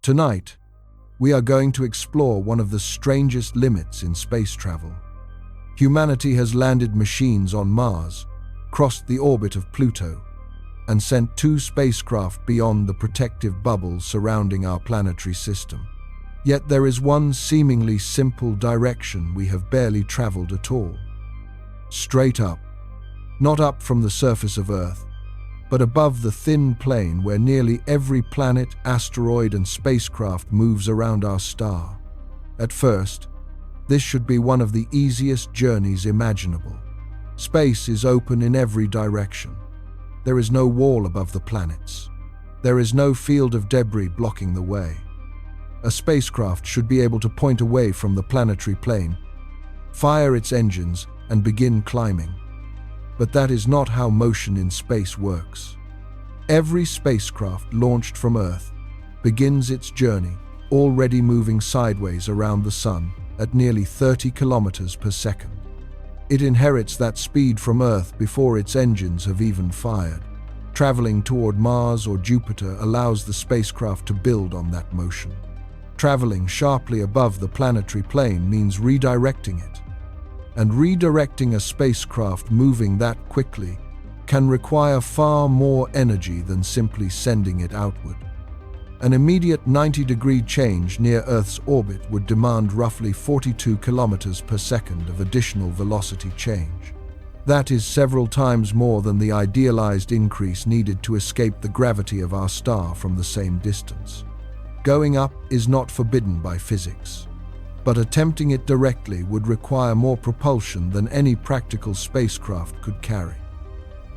Tonight, we are going to explore one of the strangest limits in space travel. Humanity has landed machines on Mars, crossed the orbit of Pluto, and sent 2 spacecraft beyond the protective bubble surrounding our planetary system. Yet there is one seemingly simple direction we have barely traveled at all. Straight up, not up from the surface of Earth, but above the thin plane where nearly every planet, asteroid, and spacecraft moves around our star. At first, this should be one of the easiest journeys imaginable. Space is open in every direction. There is no wall above the planets. There is no field of debris blocking the way. A spacecraft should be able to point away from the planetary plane, fire its engines, and begin climbing. But that is not how motion in space works. Every spacecraft launched from Earth begins its journey already moving sideways around the Sun at nearly 30 kilometers per second. It inherits that speed from Earth before its engines have even fired. Traveling toward Mars or Jupiter allows the spacecraft to build on that motion. Traveling sharply above the planetary plane means redirecting it. And redirecting a spacecraft moving that quickly can require far more energy than simply sending it outward. An immediate 90-degree change near Earth's orbit would demand roughly 42 kilometers per second of additional velocity change. That is several times more than the idealized increase needed to escape the gravity of our star from the same distance. Going up is not forbidden by physics, but attempting it directly would require more propulsion than any practical spacecraft could carry.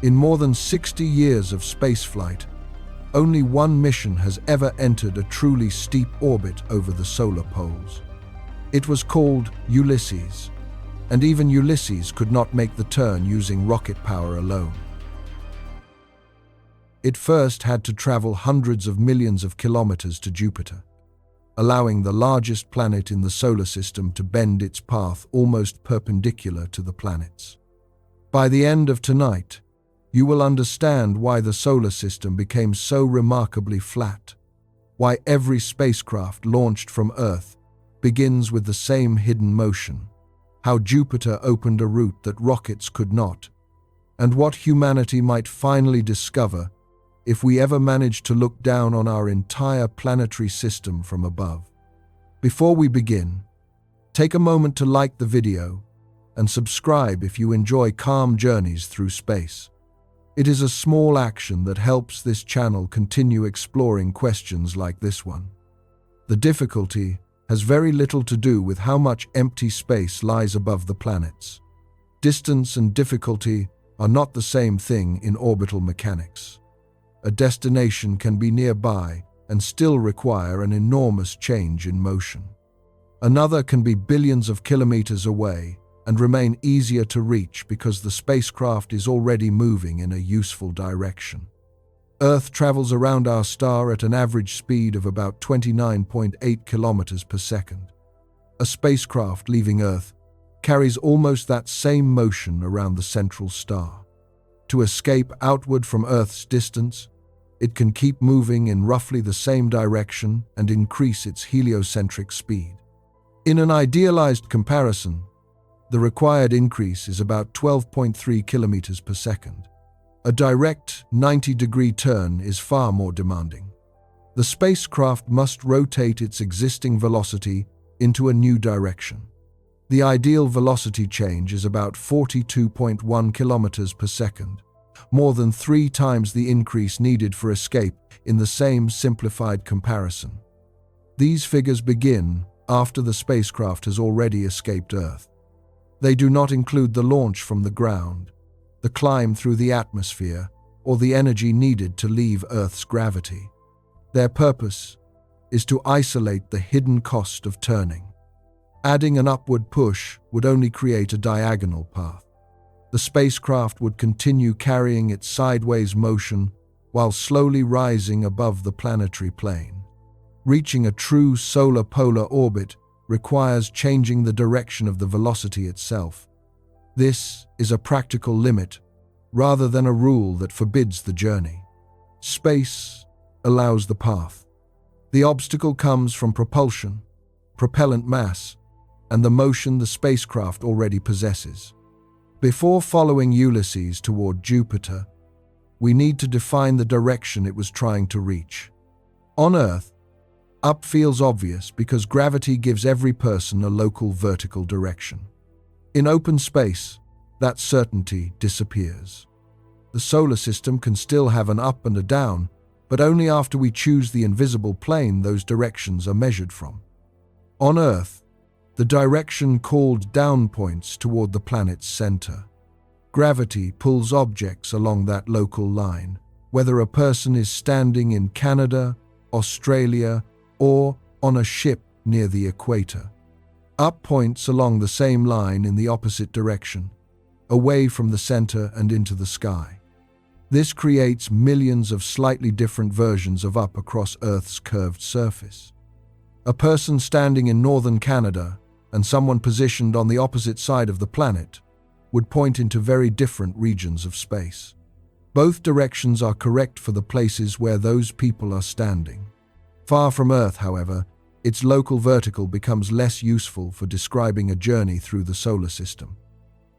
In more than 60 years of spaceflight, only one mission has ever entered a truly steep orbit over the solar poles. It was called Ulysses, and even Ulysses could not make the turn using rocket power alone. It first had to travel hundreds of millions of kilometers to Jupiter, allowing the largest planet in the solar system to bend its path almost perpendicular to the planets. By the end of tonight, you will understand why the solar system became so remarkably flat, why every spacecraft launched from Earth begins with the same hidden motion, how Jupiter opened a route that rockets could not, and what humanity might finally discover if we ever manage to look down on our entire planetary system from above. Before we begin, take a moment to like the video and subscribe if you enjoy calm journeys through space. It is a small action that helps this channel continue exploring questions like this one. The difficulty has very little to do with how much empty space lies above the planets. Distance and difficulty are not the same thing in orbital mechanics. A destination can be nearby and still require an enormous change in motion. Another can be billions of kilometers away and remain easier to reach because the spacecraft is already moving in a useful direction. Earth travels around our star at an average speed of about 29.8 kilometers per second. A spacecraft leaving Earth carries almost that same motion around the central star. To escape outward from Earth's distance, it can keep moving in roughly the same direction and increase its heliocentric speed. In an idealized comparison, the required increase is about 12.3 kilometers per second. A direct 90-degree turn is far more demanding. The spacecraft must rotate its existing velocity into a new direction. The ideal velocity change is about 42.1 kilometers per second, more than 3 times the increase needed for escape in the same simplified comparison. These figures begin after the spacecraft has already escaped Earth. They do not include the launch from the ground, the climb through the atmosphere, or the energy needed to leave Earth's gravity. Their purpose is to isolate the hidden cost of turning. Adding an upward push would only create a diagonal path. The spacecraft would continue carrying its sideways motion while slowly rising above the planetary plane. Reaching a true solar polar orbit requires changing the direction of the velocity itself. This is a practical limit rather than a rule that forbids the journey. Space allows the path. The obstacle comes from propulsion, propellant mass, and the motion the spacecraft already possesses. Before following Ulysses toward Jupiter, we need to define the direction it was trying to reach. On Earth, up feels obvious because gravity gives every person a local vertical direction. In open space, that certainty disappears. The solar system can still have an up and a down, but only after we choose the invisible plane those directions are measured from. On Earth, the direction called down points toward the planet's center. Gravity pulls objects along that local line, whether a person is standing in Canada, Australia, or on a ship near the equator. Up points along the same line in the opposite direction, away from the center and into the sky. This creates millions of slightly different versions of up across Earth's curved surface. A person standing in northern Canada and someone positioned on the opposite side of the planet would point into very different regions of space. Both directions are correct for the places where those people are standing. Far from Earth, however, its local vertical becomes less useful for describing a journey through the solar system.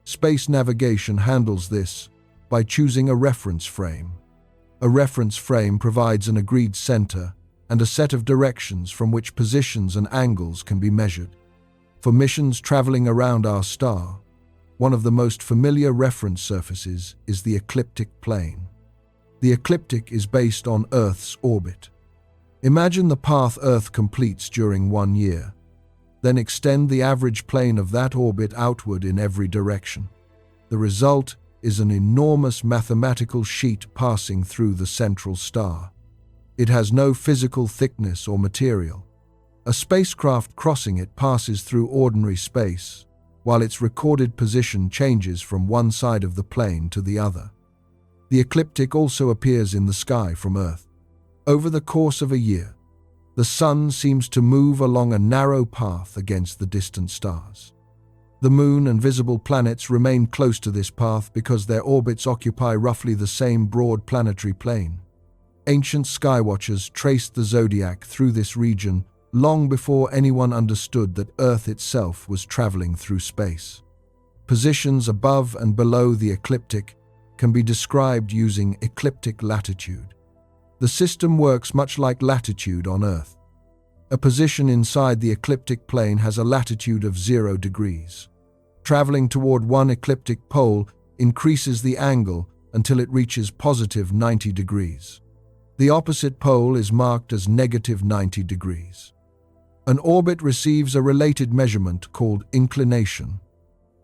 Space navigation handles this by choosing a reference frame. A reference frame provides an agreed center and a set of directions from which positions and angles can be measured. For missions traveling around our star, one of the most familiar reference surfaces is the ecliptic plane. The ecliptic is based on Earth's orbit. Imagine the path Earth completes during 1 year, then extend the average plane of that orbit outward in every direction. The result is an enormous mathematical sheet passing through the central star. It has no physical thickness or material. A spacecraft crossing it passes through ordinary space, while its recorded position changes from one side of the plane to the other. The ecliptic also appears in the sky from Earth. Over the course of a year, the Sun seems to move along a narrow path against the distant stars. The Moon and visible planets remain close to this path because their orbits occupy roughly the same broad planetary plane. Ancient skywatchers traced the zodiac through this region long before anyone understood that Earth itself was traveling through space. Positions above and below the ecliptic can be described using ecliptic latitude. The system works much like latitude on Earth. A position inside the ecliptic plane has a latitude of 0 degrees. Traveling toward one ecliptic pole increases the angle until it reaches positive 90 degrees. The opposite pole is marked as negative 90 degrees. An orbit receives a related measurement called inclination.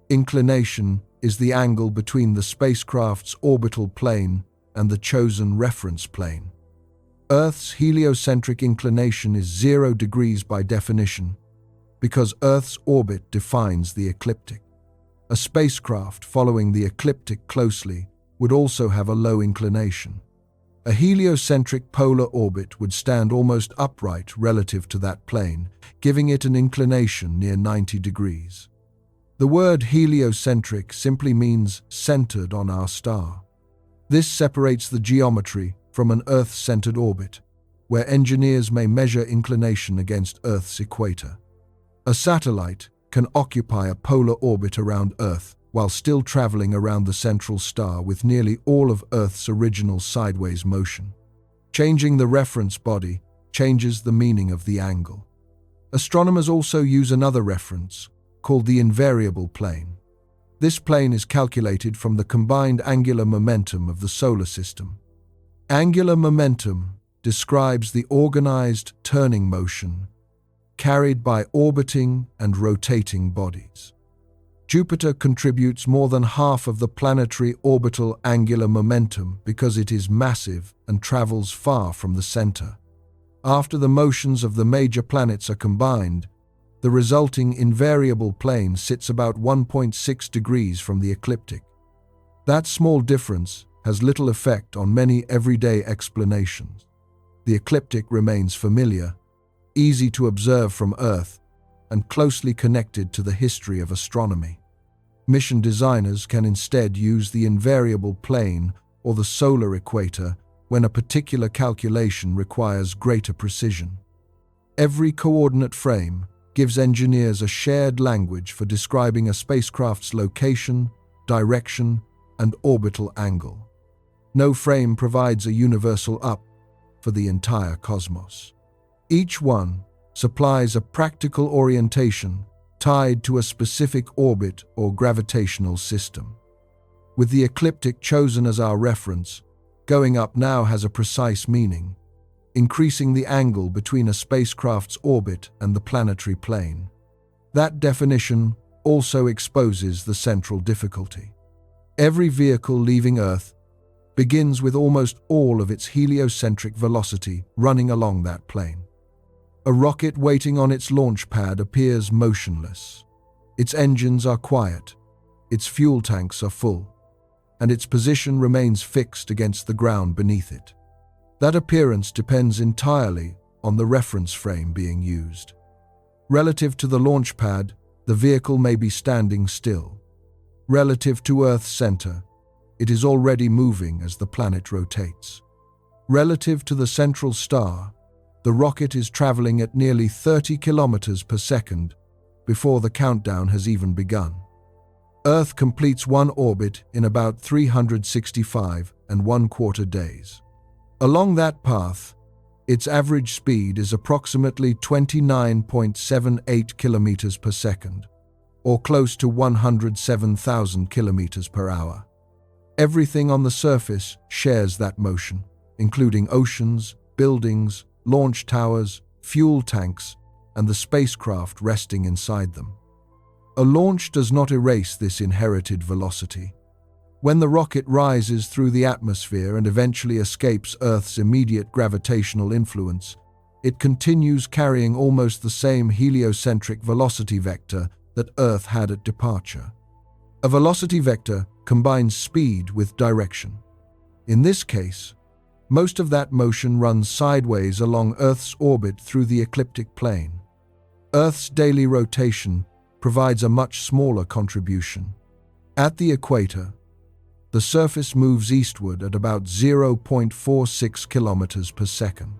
Inclination is the angle between the spacecraft's orbital plane and the chosen reference plane. Earth's heliocentric inclination is 0 degrees by definition, because Earth's orbit defines the ecliptic. A spacecraft following the ecliptic closely would also have a low inclination. A heliocentric polar orbit would stand almost upright relative to that plane, giving it an inclination near 90 degrees. The word heliocentric simply means centered on our star. This separates the geometry from an Earth-centered orbit, where engineers may measure inclination against Earth's equator. A satellite can occupy a polar orbit around Earth while still traveling around the central star with nearly all of Earth's original sideways motion. Changing the reference body changes the meaning of the angle. Astronomers also use another reference, called the invariable plane. This plane is calculated from the combined angular momentum of the solar system. Angular momentum describes the organized turning motion carried by orbiting and rotating bodies. Jupiter contributes more than half of the planetary orbital angular momentum because it is massive and travels far from the center. After the motions of the major planets are combined, the resulting invariable plane sits about 1.6 degrees from the ecliptic. That small difference has little effect on many everyday explanations. The ecliptic remains familiar, easy to observe from Earth, and closely connected to the history of astronomy. Mission designers can instead use the invariable plane or the solar equator when a particular calculation requires greater precision. Every coordinate frame gives engineers a shared language for describing a spacecraft's location, direction, and orbital angle. No frame provides a universal up for the entire cosmos. Each one supplies a practical orientation tied to a specific orbit or gravitational system. With the ecliptic chosen as our reference, going up now has a precise meaning, increasing the angle between a spacecraft's orbit and the planetary plane. That definition also exposes the central difficulty. Every vehicle leaving Earth begins with almost all of its heliocentric velocity running along that plane. A rocket waiting on its launch pad appears motionless. Its engines are quiet, its fuel tanks are full, and its position remains fixed against the ground beneath it. That appearance depends entirely on the reference frame being used. Relative to the launch pad, the vehicle may be standing still. Relative to Earth's center, it is already moving as the planet rotates. Relative to the central star, the rocket is traveling at nearly 30 kilometers per second before the countdown has even begun. Earth completes one orbit in about 365 and 1/4 days. Along that path, its average speed is approximately 29.78 kilometers per second, or close to 107,000 kilometers per hour. Everything on the surface shares that motion, including oceans, buildings, launch towers, fuel tanks, and the spacecraft resting inside them. A launch does not erase this inherited velocity. When the rocket rises through the atmosphere and eventually escapes Earth's immediate gravitational influence, it continues carrying almost the same heliocentric velocity vector that Earth had at departure. A velocity vector combines speed with direction. In this case, most of that motion runs sideways along Earth's orbit through the ecliptic plane. Earth's daily rotation provides a much smaller contribution. At the equator, the surface moves eastward at about 0.46 kilometers per second.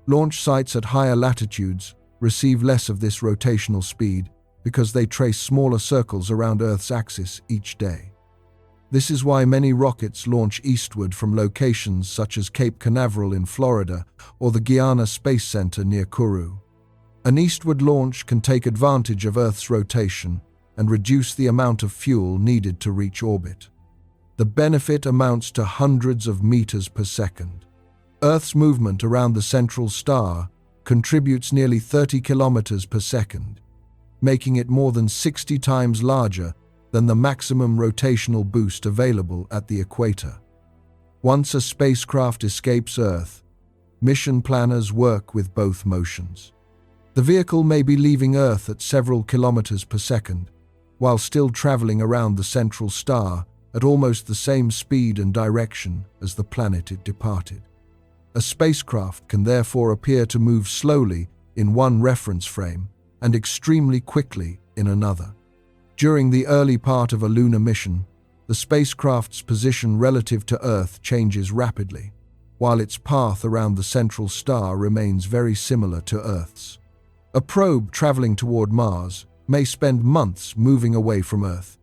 Launch sites at higher latitudes receive less of this rotational speed because they trace smaller circles around Earth's axis each day. This is why many rockets launch eastward from locations such as Cape Canaveral in Florida or the Guiana Space Center near Kourou. An eastward launch can take advantage of Earth's rotation and reduce the amount of fuel needed to reach orbit. The benefit amounts to hundreds of meters per second. Earth's movement around the central star contributes nearly 30 kilometers per second, making it more than 60 times larger than the maximum rotational boost available at the equator. Once a spacecraft escapes Earth, mission planners work with both motions. The vehicle may be leaving Earth at several kilometers per second, while still traveling around the central star at almost the same speed and direction as the planet it departed. A spacecraft can therefore appear to move slowly in one reference frame and extremely quickly in another. During the early part of a lunar mission, the spacecraft's position relative to Earth changes rapidly, while its path around the central star remains very similar to Earth's. A probe traveling toward Mars may spend months moving away from Earth,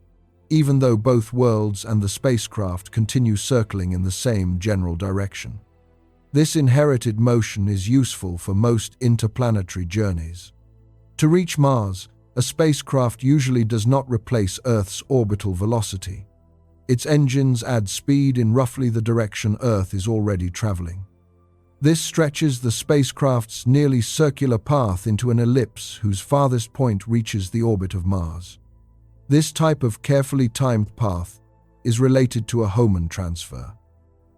even though both worlds and the spacecraft continue circling in the same general direction. This inherited motion is useful for most interplanetary journeys. To reach Mars, a spacecraft usually does not replace Earth's orbital velocity. Its engines add speed in roughly the direction Earth is already traveling. This stretches the spacecraft's nearly circular path into an ellipse whose farthest point reaches the orbit of Mars. This type of carefully timed path is related to a Hohmann transfer.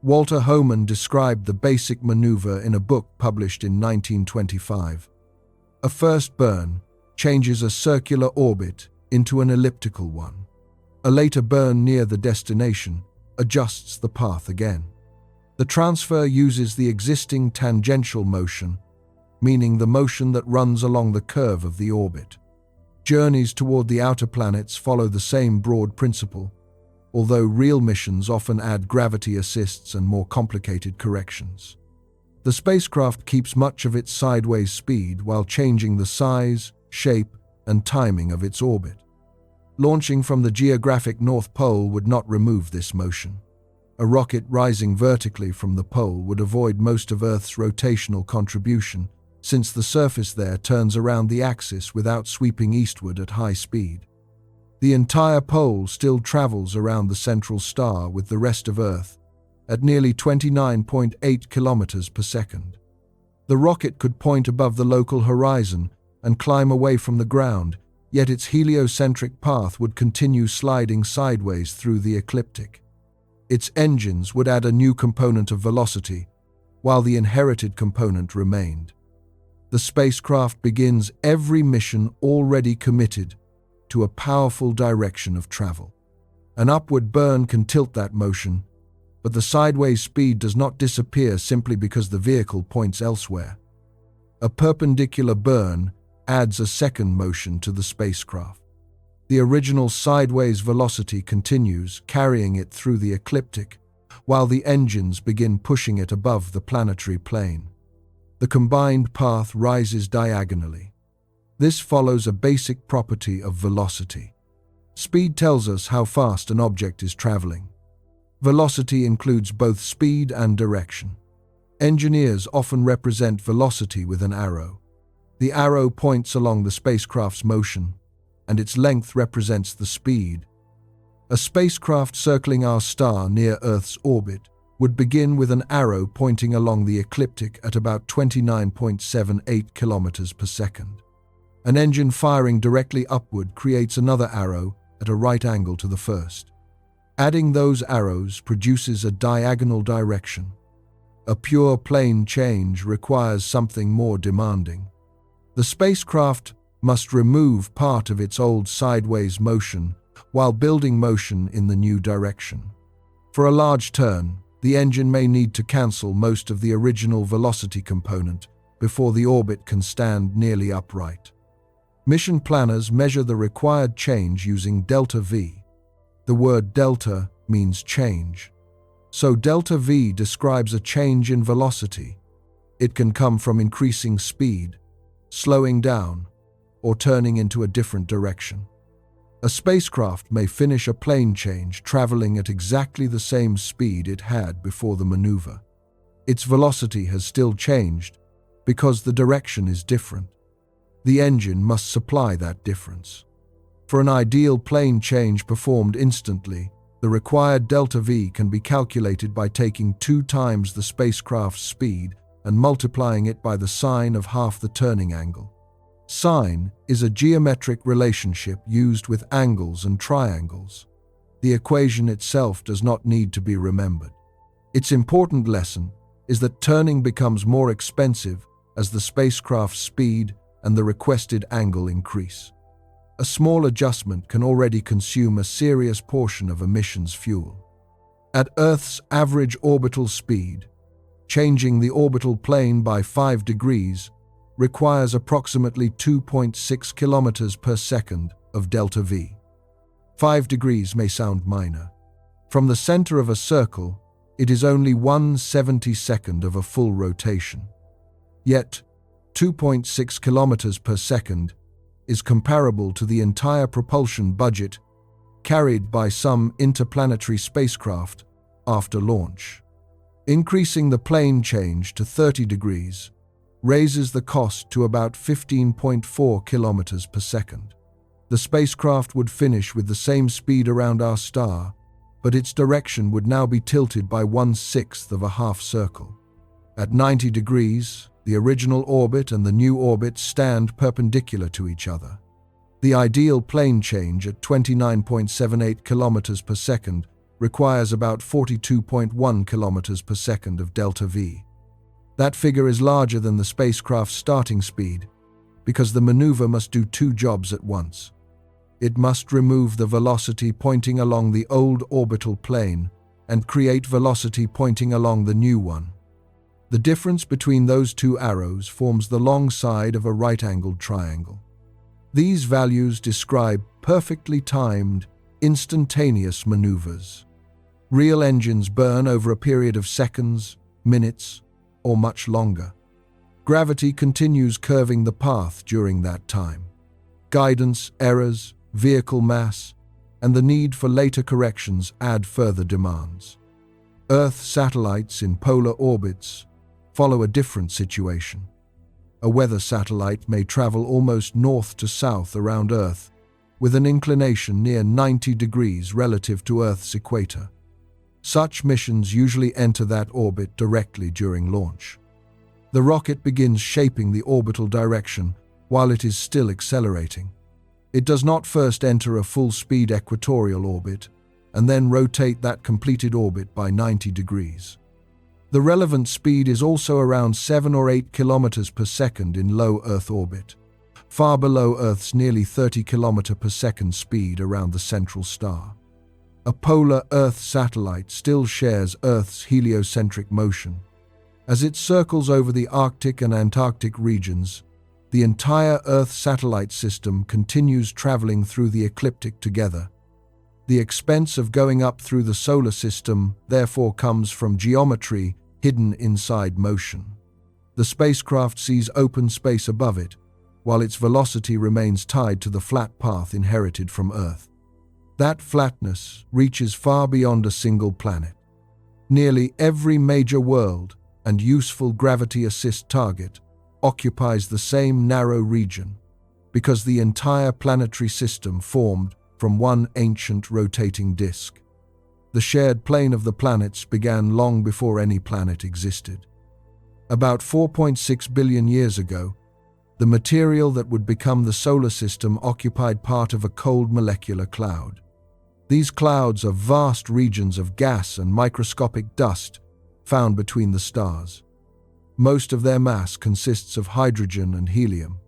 Walter Hohmann described the basic maneuver in a book published in 1925. A first burn changes a circular orbit into an elliptical one. A later burn near the destination adjusts the path again. The transfer uses the existing tangential motion, meaning the motion that runs along the curve of the orbit. Journeys toward the outer planets follow the same broad principle, although real missions often add gravity assists and more complicated corrections. The spacecraft keeps much of its sideways speed while changing the size, shape, and timing of its orbit. Launching from the geographic North Pole would not remove this motion. A rocket rising vertically from the pole would avoid most of Earth's rotational contribution, since the surface there turns around the axis without sweeping eastward at high speed. The entire pole still travels around the central star with the rest of Earth at nearly 29.8 kilometers per second. The rocket could point above the local horizon and climb away from the ground, yet its heliocentric path would continue sliding sideways through the ecliptic. Its engines would add a new component of velocity, while the inherited component remained. The spacecraft begins every mission already committed to a powerful direction of travel. An upward burn can tilt that motion, but the sideways speed does not disappear simply because the vehicle points elsewhere. A perpendicular burn adds a second motion to the spacecraft. The original sideways velocity continues, carrying it through the ecliptic, while the engines begin pushing it above the planetary plane. The combined path rises diagonally. This follows a basic property of velocity. Speed tells us how fast an object is traveling. Velocity includes both speed and direction. Engineers often represent velocity with an arrow. The arrow points along the spacecraft's motion, and its length represents the speed. A spacecraft circling our star near Earth's orbit would begin with an arrow pointing along the ecliptic at about 29.78 kilometers per second. An engine firing directly upward creates another arrow at a right angle to the first. Adding those arrows produces a diagonal direction. A pure plane change requires something more demanding. The spacecraft must remove part of its old sideways motion while building motion in the new direction. For a large turn, the engine may need to cancel most of the original velocity component before the orbit can stand nearly upright. Mission planners measure the required change using delta V. The word delta means change. So delta V describes a change in velocity. It can come from increasing speed, slowing down, or turning into a different direction. A spacecraft may finish a plane change traveling at exactly the same speed it had before the maneuver. Its velocity has still changed because the direction is different. The engine must supply that difference. For an ideal plane change performed instantly, the required delta V can be calculated by taking 2 times the spacecraft's speed and multiplying it by the sine of half the turning angle. Sine is a geometric relationship used with angles and triangles. The equation itself does not need to be remembered. Its important lesson is that turning becomes more expensive as the spacecraft's speed and the requested angle increase. A small adjustment can already consume a serious portion of a mission's fuel. At Earth's average orbital speed, changing the orbital plane by 5 degrees requires approximately 2.6 kilometers per second of delta V. 5 degrees may sound minor. From the center of a circle, it is only 1/72nd of a full rotation. Yet, 2.6 kilometers per second is comparable to the entire propulsion budget carried by some interplanetary spacecraft after launch. Increasing the plane change to 30 degrees raises the cost to about 15.4 kilometers per second. The spacecraft would finish with the same speed around our star, but its direction would now be tilted by 1/6 of a half circle. At 90 degrees, the original orbit and the new orbit stand perpendicular to each other. The ideal plane change at 29.78 kilometers per second requires about 42.1 kilometers per second of delta V. That figure is larger than the spacecraft's starting speed because the maneuver must do 2 jobs at once. It must remove the velocity pointing along the old orbital plane and create velocity pointing along the new one. The difference between those 2 arrows forms the long side of a right-angled triangle. These values describe perfectly timed, instantaneous maneuvers. Real engines burn over a period of seconds, minutes, or much longer. Gravity continues curving the path during that time. Guidance, errors, vehicle mass, and the need for later corrections add further demands. Earth satellites in polar orbits follow a different situation. A weather satellite may travel almost north to south around Earth, with an inclination near 90 degrees relative to Earth's equator. Such missions usually enter that orbit directly during launch. The rocket begins shaping the orbital direction while it is still accelerating. It does not first enter a full-speed equatorial orbit and then rotate that completed orbit by 90 degrees. The relevant speed is also around 7 or 8 kilometers per second in low Earth orbit, far below Earth's nearly 30 kilometer per second speed around the central star. A polar Earth satellite still shares Earth's heliocentric motion. As it circles over the Arctic and Antarctic regions, the entire Earth satellite system continues traveling through the ecliptic together. The expense of going up through the solar system therefore comes from geometry hidden inside motion. The spacecraft sees open space above it, while its velocity remains tied to the flat path inherited from Earth. That flatness reaches far beyond a single planet. Nearly every major world and useful gravity-assist target occupies the same narrow region, because the entire planetary system formed from one ancient rotating disk. The shared plane of the planets began long before any planet existed. About 4.6 billion years ago, the material that would become the solar system occupied part of a cold molecular cloud. These clouds are vast regions of gas and microscopic dust found between the stars. Most of their mass consists of hydrogen and helium.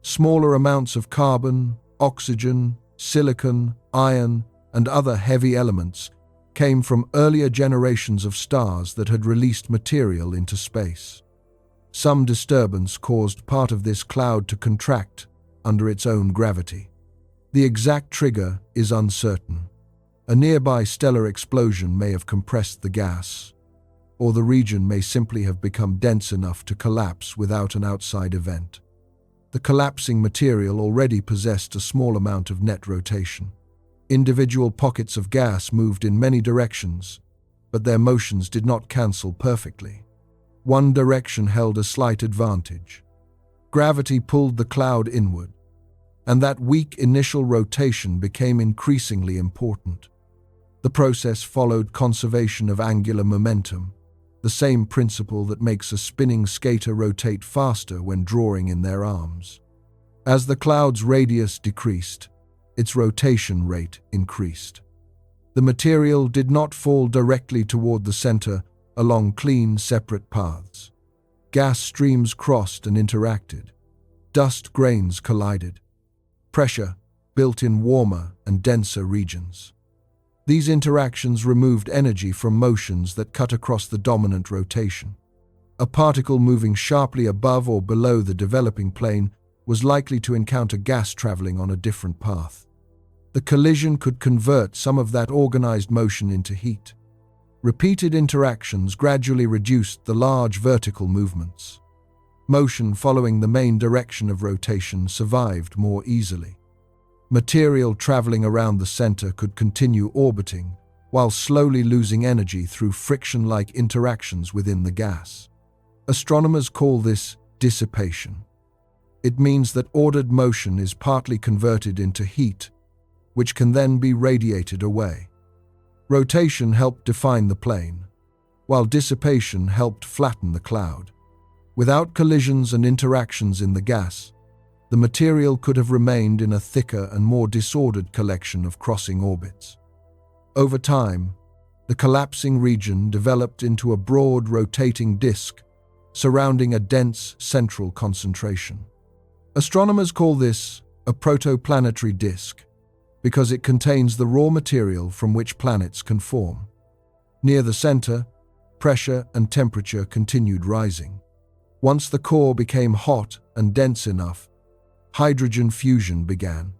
Smaller amounts of carbon, oxygen, silicon, iron, and other heavy elements came from earlier generations of stars that had released material into space. Some disturbance caused part of this cloud to contract under its own gravity. The exact trigger is uncertain. A nearby stellar explosion may have compressed the gas, or the region may simply have become dense enough to collapse without an outside event. The collapsing material already possessed a small amount of net rotation. Individual pockets of gas moved in many directions, but their motions did not cancel perfectly. One direction held a slight advantage. Gravity pulled the cloud inward, and that weak initial rotation became increasingly important. The process followed conservation of angular momentum, the same principle that makes a spinning skater rotate faster when drawing in their arms. As the cloud's radius decreased, its rotation rate increased. The material did not fall directly toward the center along clean, separate paths. Gas streams crossed and interacted. Dust grains collided. Pressure built in warmer and denser regions. These interactions removed energy from motions that cut across the dominant rotation. A particle moving sharply above or below the developing plane was likely to encounter gas traveling on a different path. The collision could convert some of that organized motion into heat. Repeated interactions gradually reduced the large vertical movements. Motion following the main direction of rotation survived more easily. Material traveling around the center could continue orbiting, while slowly losing energy through friction-like interactions within the gas. Astronomers call this dissipation. It means that ordered motion is partly converted into heat, which can then be radiated away. Rotation helped define the plane, while dissipation helped flatten the cloud. Without collisions and interactions in the gas, the material could have remained in a thicker and more disordered collection of crossing orbits. Over time, the collapsing region developed into a broad rotating disk surrounding a dense central concentration. Astronomers call this a protoplanetary disk because it contains the raw material from which planets can form. Near the center, pressure and temperature continued rising. Once the core became hot and dense enough, hydrogen fusion began.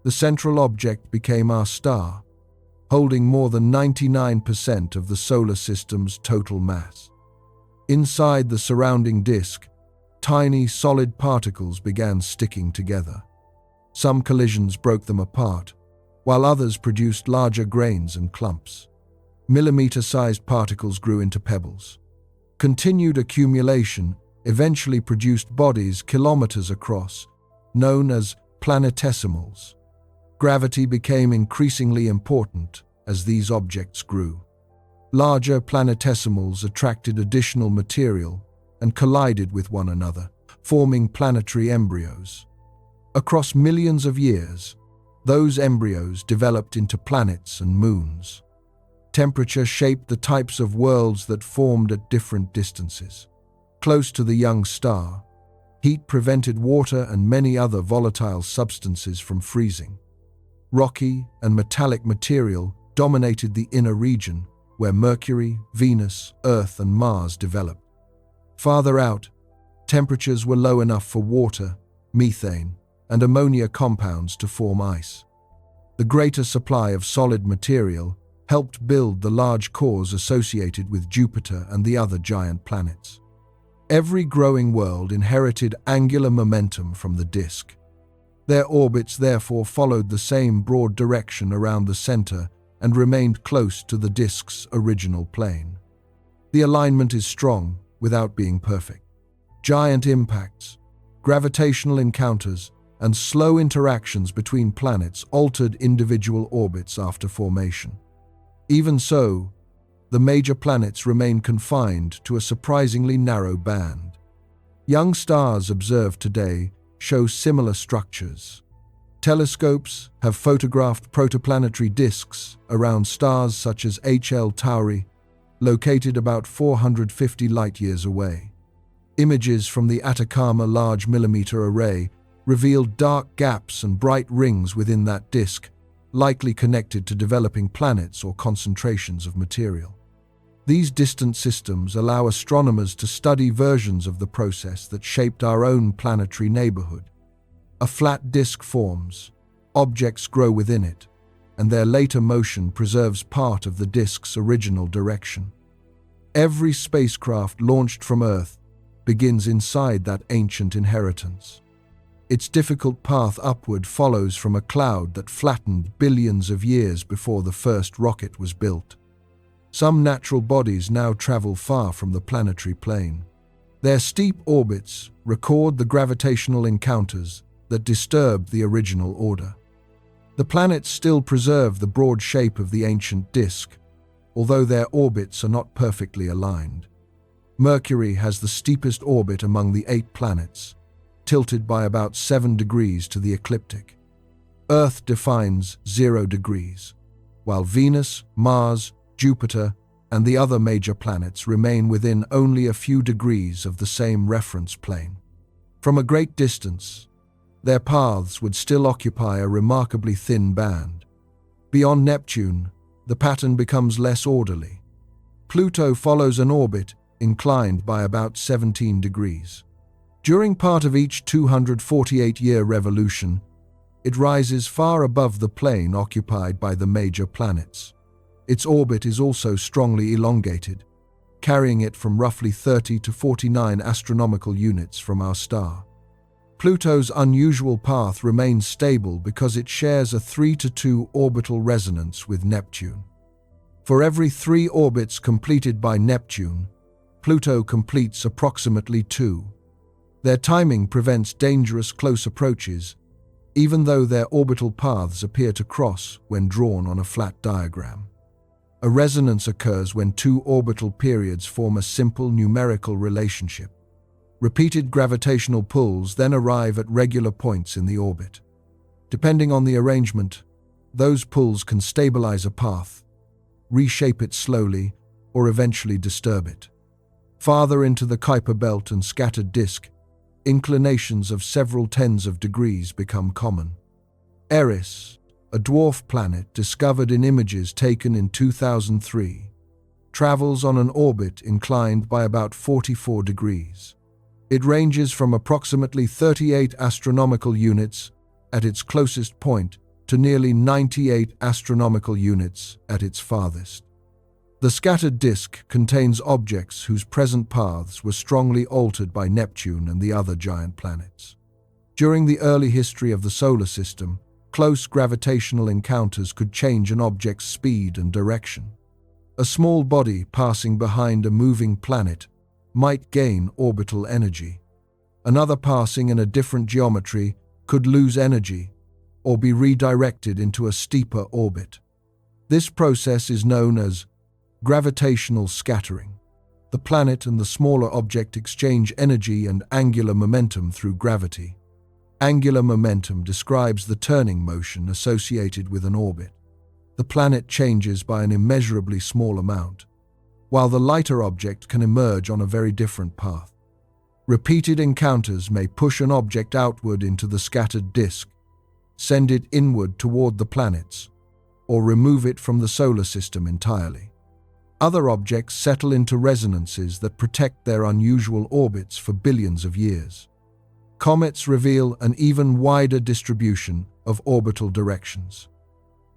The central object became our star, holding more than 99% of the solar system's total mass. Inside the surrounding disk, tiny solid particles began sticking together. Some collisions broke them apart, while others produced larger grains and clumps. Millimeter-sized particles grew into pebbles. Continued accumulation eventually produced bodies kilometers across, known as planetesimals. Gravity became increasingly important as these objects grew. Larger planetesimals attracted additional material and collided with one another, forming planetary embryos. Across millions of years, those embryos developed into planets and moons. Temperature shaped the types of worlds that formed at different distances. Close to the young star, heat prevented water and many other volatile substances from freezing. Rocky and metallic material dominated the inner region, where Mercury, Venus, Earth, and Mars developed. Farther out, temperatures were low enough for water, methane, and ammonia compounds to form ice. The greater supply of solid material helped build the large cores associated with Jupiter and the other giant planets. Every growing world inherited angular momentum from the disk. Their orbits therefore followed the same broad direction around the center and remained close to the disk's original plane. The alignment is strong without being perfect. Giant impacts, gravitational encounters, and slow interactions between planets altered individual orbits after formation. Even so, the major planets remain confined to a surprisingly narrow band. Young stars observed today show similar structures. Telescopes have photographed protoplanetary disks around stars such as HL Tauri, located about 450 light-years away. Images from the Atacama Large Millimeter Array revealed dark gaps and bright rings within that disk, likely connected to developing planets or concentrations of material. These distant systems allow astronomers to study versions of the process that shaped our own planetary neighborhood. A flat disk forms, objects grow within it, and their later motion preserves part of the disk's original direction. Every spacecraft launched from Earth begins inside that ancient inheritance. Its difficult path upward follows from a cloud that flattened billions of years before the first rocket was built. Some natural bodies now travel far from the planetary plane. Their steep orbits record the gravitational encounters that disturbed the original order. The planets still preserve the broad shape of the ancient disk, although their orbits are not perfectly aligned. Mercury has the steepest orbit among the 8 planets, tilted by about 7 degrees to the ecliptic. Earth defines 0 degrees, while Venus, Mars, Jupiter, and the other major planets remain within only a few degrees of the same reference plane. From a great distance, their paths would still occupy a remarkably thin band. Beyond Neptune, the pattern becomes less orderly. Pluto follows an orbit inclined by about 17 degrees. During part of each 248-year revolution, it rises far above the plane occupied by the major planets. Its orbit is also strongly elongated, carrying it from roughly 30 to 49 astronomical units from our star. Pluto's unusual path remains stable because it shares a 3-to-2 orbital resonance with Neptune. For every 3 orbits completed by Neptune, Pluto completes approximately 2. Their timing prevents dangerous close approaches, even though their orbital paths appear to cross when drawn on a flat diagram. A resonance occurs when 2 orbital periods form a simple numerical relationship. Repeated gravitational pulls then arrive at regular points in the orbit. Depending on the arrangement, those pulls can stabilize a path, reshape it slowly, or eventually disturb it. Farther into the Kuiper belt and scattered disk, inclinations of several tens of degrees become common. Eris, a dwarf planet discovered in images taken in 2003, travels on an orbit inclined by about 44 degrees. It ranges from approximately 38 astronomical units at its closest point to nearly 98 astronomical units at its farthest. The scattered disk contains objects whose present paths were strongly altered by Neptune and the other giant planets. During the early history of the solar system, close gravitational encounters could change an object's speed and direction. A small body passing behind a moving planet might gain orbital energy. Another passing in a different geometry could lose energy or be redirected into a steeper orbit. This process is known as gravitational scattering. The planet and the smaller object exchange energy and angular momentum through gravity. Angular momentum describes the turning motion associated with an orbit. The planet changes by an immeasurably small amount, while the lighter object can emerge on a very different path. Repeated encounters may push an object outward into the scattered disk, send it inward toward the planets, or remove it from the solar system entirely. Other objects settle into resonances that protect their unusual orbits for billions of years. Comets reveal an even wider distribution of orbital directions.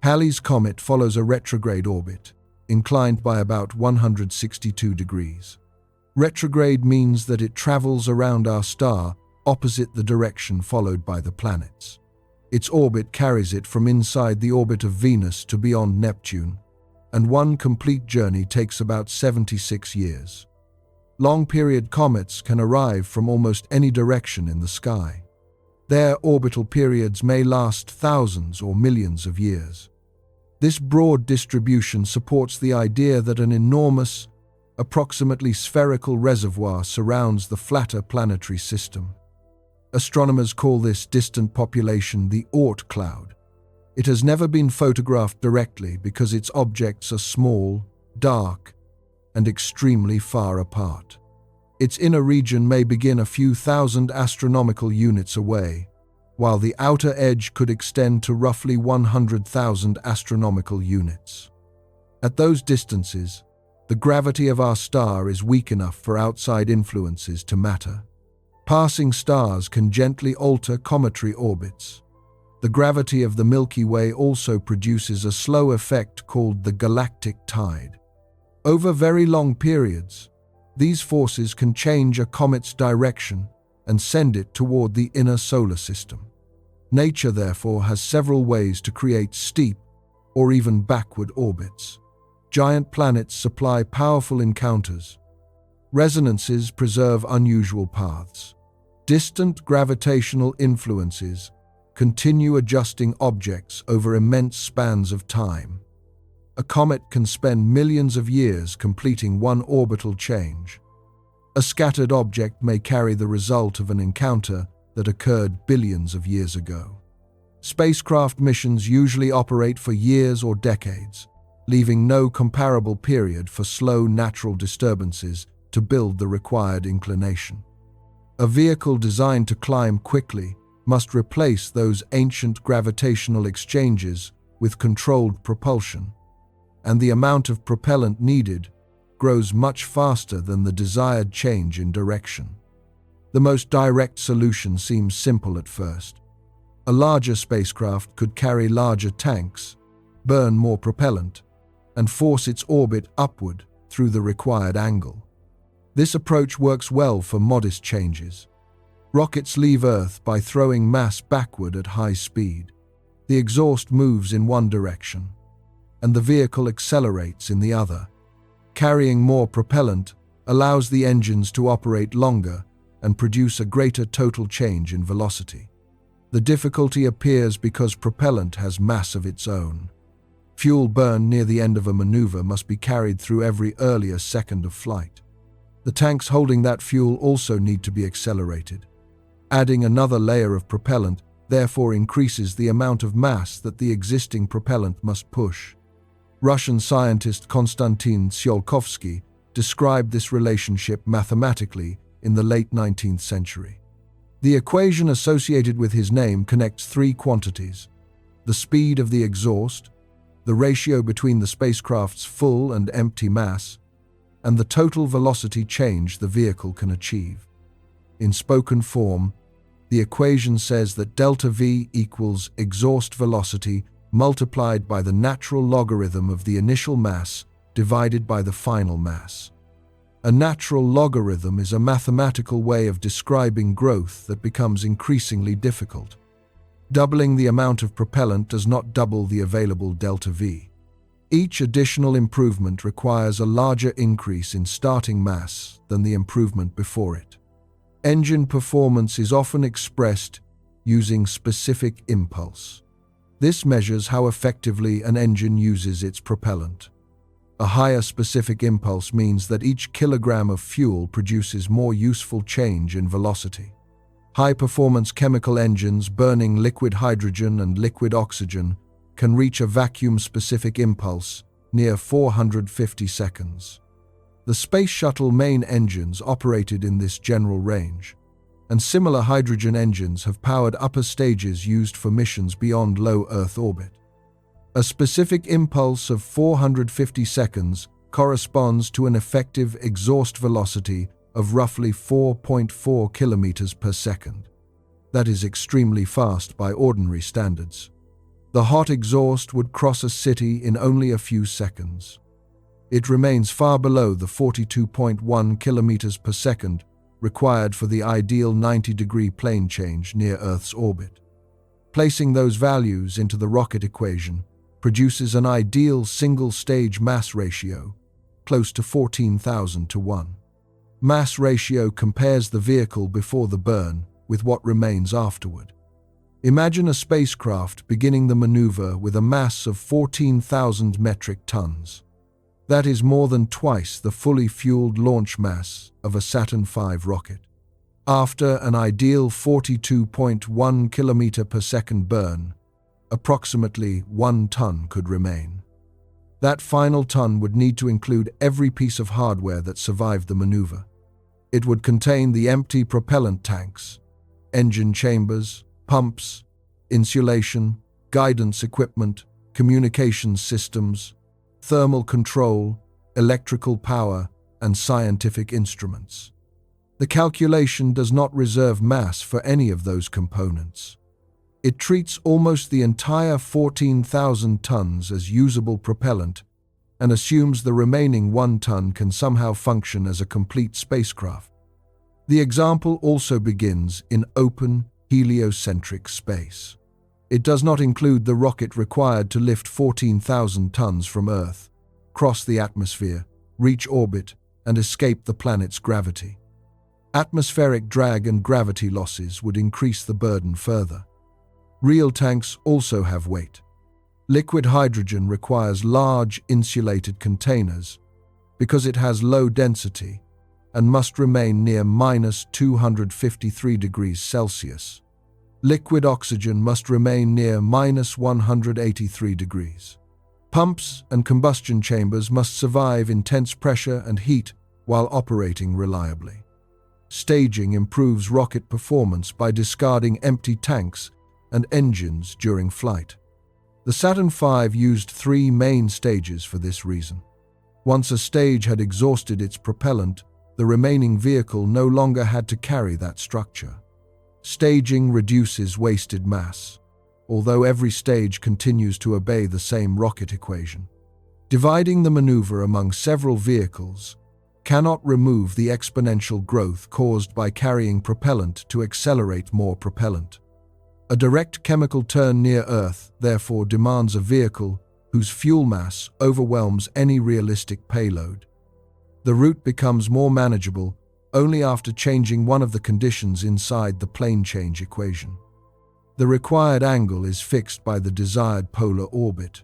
Halley's comet follows a retrograde orbit, inclined by about 162 degrees. Retrograde means that it travels around our star opposite the direction followed by the planets. Its orbit carries it from inside the orbit of Venus to beyond Neptune, and one complete journey takes about 76 years. Long-period comets can arrive from almost any direction in the sky. Their orbital periods may last thousands or millions of years. This broad distribution supports the idea that an enormous, approximately spherical reservoir surrounds the flatter planetary system. Astronomers call this distant population the Oort cloud. It has never been photographed directly because its objects are small, dark, and extremely far apart. Its inner region may begin a few thousand astronomical units away, while the outer edge could extend to roughly 100,000 astronomical units. At those distances, the gravity of our star is weak enough for outside influences to matter. Passing stars can gently alter cometary orbits. The gravity of the Milky Way also produces a slow effect called the galactic tide. Over very long periods, these forces can change a comet's direction and send it toward the inner solar system. Nature, therefore, has several ways to create steep or even backward orbits. Giant planets supply powerful encounters. Resonances preserve unusual paths. Distant gravitational influences continue adjusting objects over immense spans of time. A comet can spend millions of years completing one orbital change. A scattered object may carry the result of an encounter that occurred billions of years ago. Spacecraft missions usually operate for years or decades, leaving no comparable period for slow natural disturbances to build the required inclination. A vehicle designed to climb quickly must replace those ancient gravitational exchanges with controlled propulsion, and the amount of propellant needed grows much faster than the desired change in direction. The most direct solution seems simple at first. A larger spacecraft could carry larger tanks, burn more propellant, and force its orbit upward through the required angle. This approach works well for modest changes. Rockets leave Earth by throwing mass backward at high speed. The exhaust moves in one direction, and the vehicle accelerates in the other. Carrying more propellant allows the engines to operate longer and produce a greater total change in velocity. The difficulty appears because propellant has mass of its own. Fuel burned near the end of a maneuver must be carried through every earlier second of flight. The tanks holding that fuel also need to be accelerated. Adding another layer of propellant therefore increases the amount of mass that the existing propellant must push. Russian scientist Konstantin Tsiolkovsky described this relationship mathematically in the late 19th century. The equation associated with his name connects three quantities: the speed of the exhaust, the ratio between the spacecraft's full and empty mass, and the total velocity change the vehicle can achieve. In spoken form, the equation says that delta V equals exhaust velocity multiplied by the natural logarithm of the initial mass divided by the final mass. A natural logarithm is a mathematical way of describing growth that becomes increasingly difficult. Doubling the amount of propellant does not double the available delta V. Each additional improvement requires a larger increase in starting mass than the improvement before it. Engine performance is often expressed using specific impulse. This measures how effectively an engine uses its propellant. A higher specific impulse means that each kilogram of fuel produces more useful change in velocity. High-performance chemical engines burning liquid hydrogen and liquid oxygen can reach a vacuum-specific impulse near 450 seconds. The Space Shuttle main engines operated in this general range, and similar hydrogen engines have powered upper stages used for missions beyond low Earth orbit. A specific impulse of 450 seconds corresponds to an effective exhaust velocity of roughly 4.4 kilometers per second. That is extremely fast by ordinary standards. The hot exhaust would cross a city in only a few seconds. It remains far below the 42.1 kilometers per second required for the ideal 90-degree plane change near Earth's orbit. Placing those values into the rocket equation produces an ideal single-stage mass ratio, close to 14,000 to 1. Mass ratio compares the vehicle before the burn with what remains afterward. Imagine a spacecraft beginning the maneuver with a mass of 14,000 metric tons. That is more than twice the fully fueled launch mass of a Saturn V rocket. After an ideal 42.1 kilometer per second burn, approximately 1 ton could remain. That final ton would need to include every piece of hardware that survived the maneuver. It would contain the empty propellant tanks, engine chambers, pumps, insulation, guidance equipment, communications systems, thermal control, electrical power, and scientific instruments. The calculation does not reserve mass for any of those components. It treats almost the entire 14,000 tons as usable propellant and assumes the remaining 1 ton can somehow function as a complete spacecraft. The example also begins in open, heliocentric space. It does not include the rocket required to lift 14,000 tons from Earth, cross the atmosphere, reach orbit, and escape the planet's gravity. Atmospheric drag and gravity losses would increase the burden further. Real tanks also have weight. Liquid hydrogen requires large insulated containers because it has low density and must remain near -253 degrees Celsius. Liquid oxygen must remain near -183 degrees. Pumps and combustion chambers must survive intense pressure and heat while operating reliably. Staging improves rocket performance by discarding empty tanks and engines during flight. The Saturn V used 3 main stages for this reason. Once a stage had exhausted its propellant, the remaining vehicle no longer had to carry that structure. Staging reduces wasted mass, although every stage continues to obey the same rocket equation. Dividing the maneuver among several vehicles cannot remove the exponential growth caused by carrying propellant to accelerate more propellant. A direct chemical turn near Earth, therefore, demands a vehicle whose fuel mass overwhelms any realistic payload. The route becomes more manageable only after changing one of the conditions inside the plane change equation. The required angle is fixed by the desired polar orbit.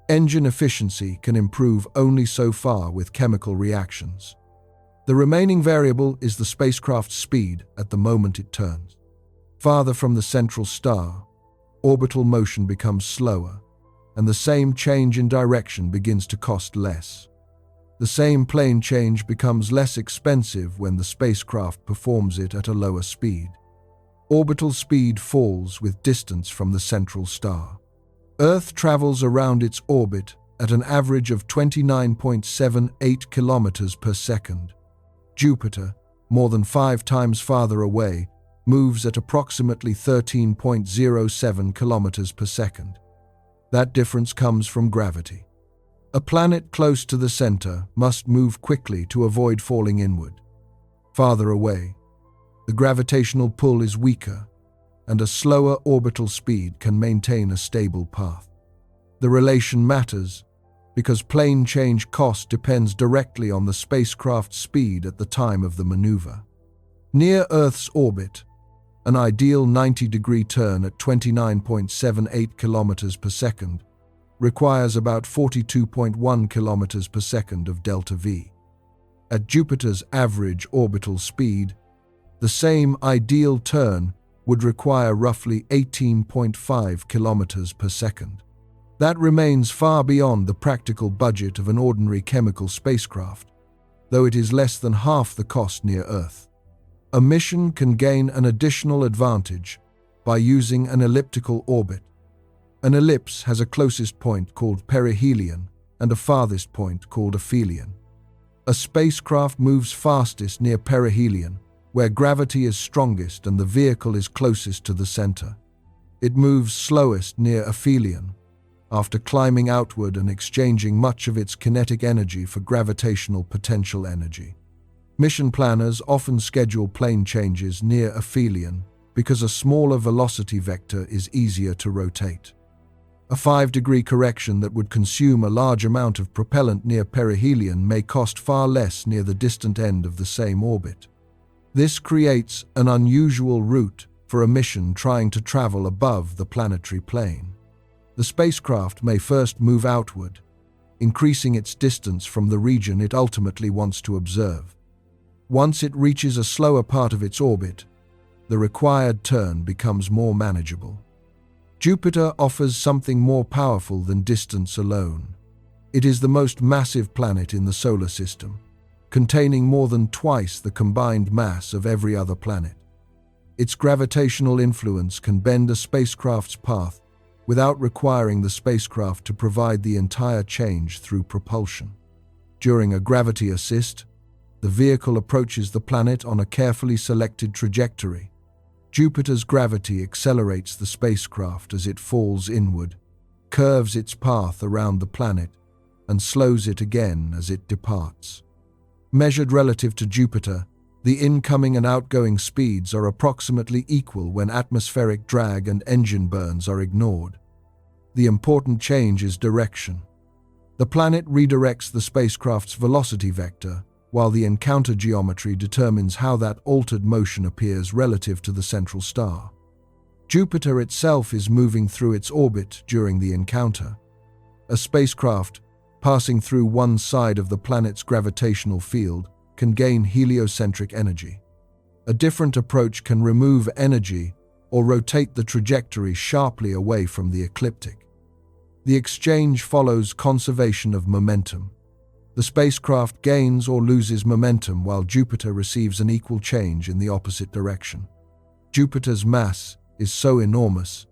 Engine efficiency can improve only so far with chemical reactions. The remaining variable is the spacecraft's speed at the moment it turns. Farther from the central star, orbital motion becomes slower, and the same change in direction begins to cost less. The same plane change becomes less expensive when the spacecraft performs it at a lower speed. Orbital speed falls with distance from the central star. Earth travels around its orbit at an average of 29.78 kilometers per second. Jupiter, more than 5 times farther away, moves at approximately 13.07 kilometers per second. That difference comes from gravity. A planet close to the center must move quickly to avoid falling inward. Farther away, the gravitational pull is weaker, and a slower orbital speed can maintain a stable path. The relation matters because plane change cost depends directly on the spacecraft's speed at the time of the maneuver. Near Earth's orbit, an ideal 90-degree turn at 29.78 kilometers per second requires about 42.1 kilometers per second of delta V. At Jupiter's average orbital speed, the same ideal turn would require roughly 18.5 kilometers per second. That remains far beyond the practical budget of an ordinary chemical spacecraft, though it is less than half the cost near Earth. A mission can gain an additional advantage by using an elliptical orbit. An ellipse has a closest point called perihelion and a farthest point called aphelion. A spacecraft moves fastest near perihelion, where gravity is strongest and the vehicle is closest to the center. It moves slowest near aphelion, after climbing outward and exchanging much of its kinetic energy for gravitational potential energy. Mission planners often schedule plane changes near aphelion because a smaller velocity vector is easier to rotate. A 5-degree correction that would consume a large amount of propellant near perihelion may cost far less near the distant end of the same orbit. This creates an unusual route for a mission trying to travel above the planetary plane. The spacecraft may first move outward, increasing its distance from the region it ultimately wants to observe. Once it reaches a slower part of its orbit, the required turn becomes more manageable. Jupiter offers something more powerful than distance alone. It is the most massive planet in the solar system, containing more than twice the combined mass of every other planet. Its gravitational influence can bend a spacecraft's path without requiring the spacecraft to provide the entire change through propulsion. During a gravity assist, the vehicle approaches the planet on a carefully selected trajectory. Jupiter's gravity accelerates the spacecraft as it falls inward, curves its path around the planet, and slows it again as it departs. Measured relative to Jupiter, the incoming and outgoing speeds are approximately equal when atmospheric drag and engine burns are ignored. The important change is direction. The planet redirects the spacecraft's velocity vector, while the encounter geometry determines how that altered motion appears relative to the central star. Jupiter itself is moving through its orbit during the encounter. A spacecraft passing through one side of the planet's gravitational field can gain heliocentric energy. A different approach can remove energy or rotate the trajectory sharply away from the ecliptic. The exchange follows conservation of momentum. The spacecraft gains or loses momentum while Jupiter receives an equal change in the opposite direction. Jupiter's mass is so enormous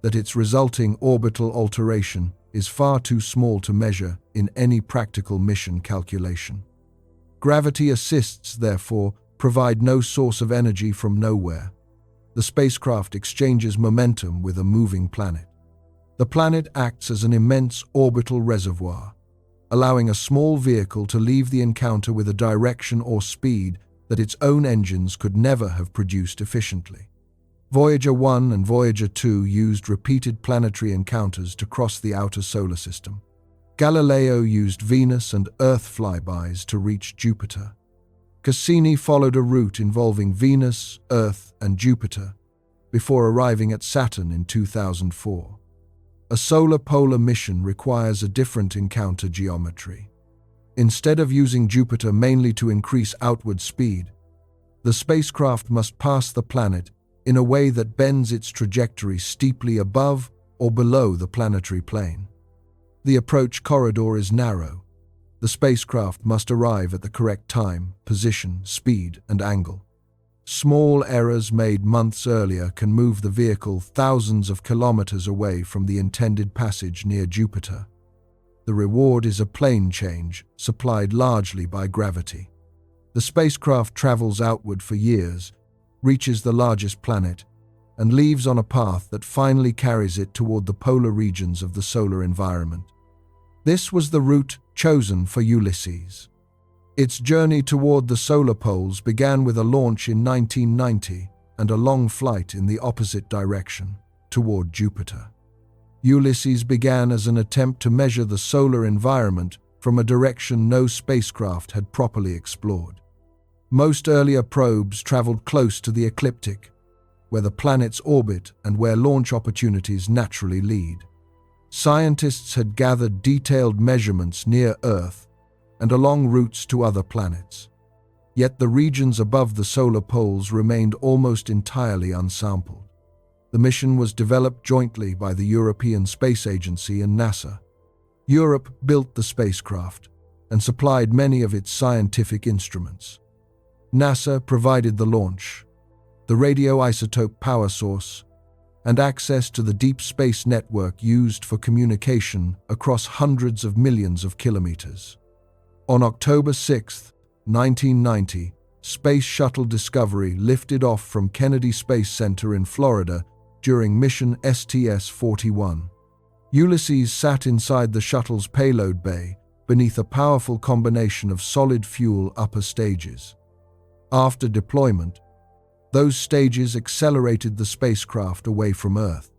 that its resulting orbital alteration is far too small to measure in any practical mission calculation. Gravity assists, therefore, provide no source of energy from nowhere. The spacecraft exchanges momentum with a moving planet. The planet acts as an immense orbital reservoir, allowing a small vehicle to leave the encounter with a direction or speed that its own engines could never have produced efficiently. Voyager 1 and Voyager 2 used repeated planetary encounters to cross the outer solar system. Galileo used Venus and Earth flybys to reach Jupiter. Cassini followed a route involving Venus, Earth, and Jupiter before arriving at Saturn in 2004. A solar polar mission requires a different encounter geometry. Instead of using Jupiter mainly to increase outward speed, the spacecraft must pass the planet in a way that bends its trajectory steeply above or below the planetary plane. The approach corridor is narrow. The spacecraft must arrive at the correct time, position, speed, and angle. Small errors made months earlier can move the vehicle thousands of kilometers away from the intended passage near Jupiter. The reward is a plane change, supplied largely by gravity. The spacecraft travels outward for years, reaches the largest planet, and leaves on a path that finally carries it toward the polar regions of the solar environment. This was the route chosen for Ulysses. Its journey toward the solar poles began with a launch in 1990 and a long flight in the opposite direction, toward Jupiter. Ulysses began as an attempt to measure the solar environment from a direction no spacecraft had properly explored. Most earlier probes traveled close to the ecliptic, where the planets orbit and where launch opportunities naturally lead. Scientists had gathered detailed measurements near Earth and along routes to other planets. Yet the regions above the solar poles remained almost entirely unsampled. The mission was developed jointly by the European Space Agency and NASA. Europe built the spacecraft and supplied many of its scientific instruments. NASA provided the launch, the radioisotope power source, and access to the deep space network used for communication across hundreds of millions of kilometers. On October 6, 1990, Space Shuttle Discovery lifted off from Kennedy Space Center in Florida during mission STS-41. Ulysses sat inside the shuttle's payload bay beneath a powerful combination of solid fuel upper stages. After deployment, those stages accelerated the spacecraft away from Earth.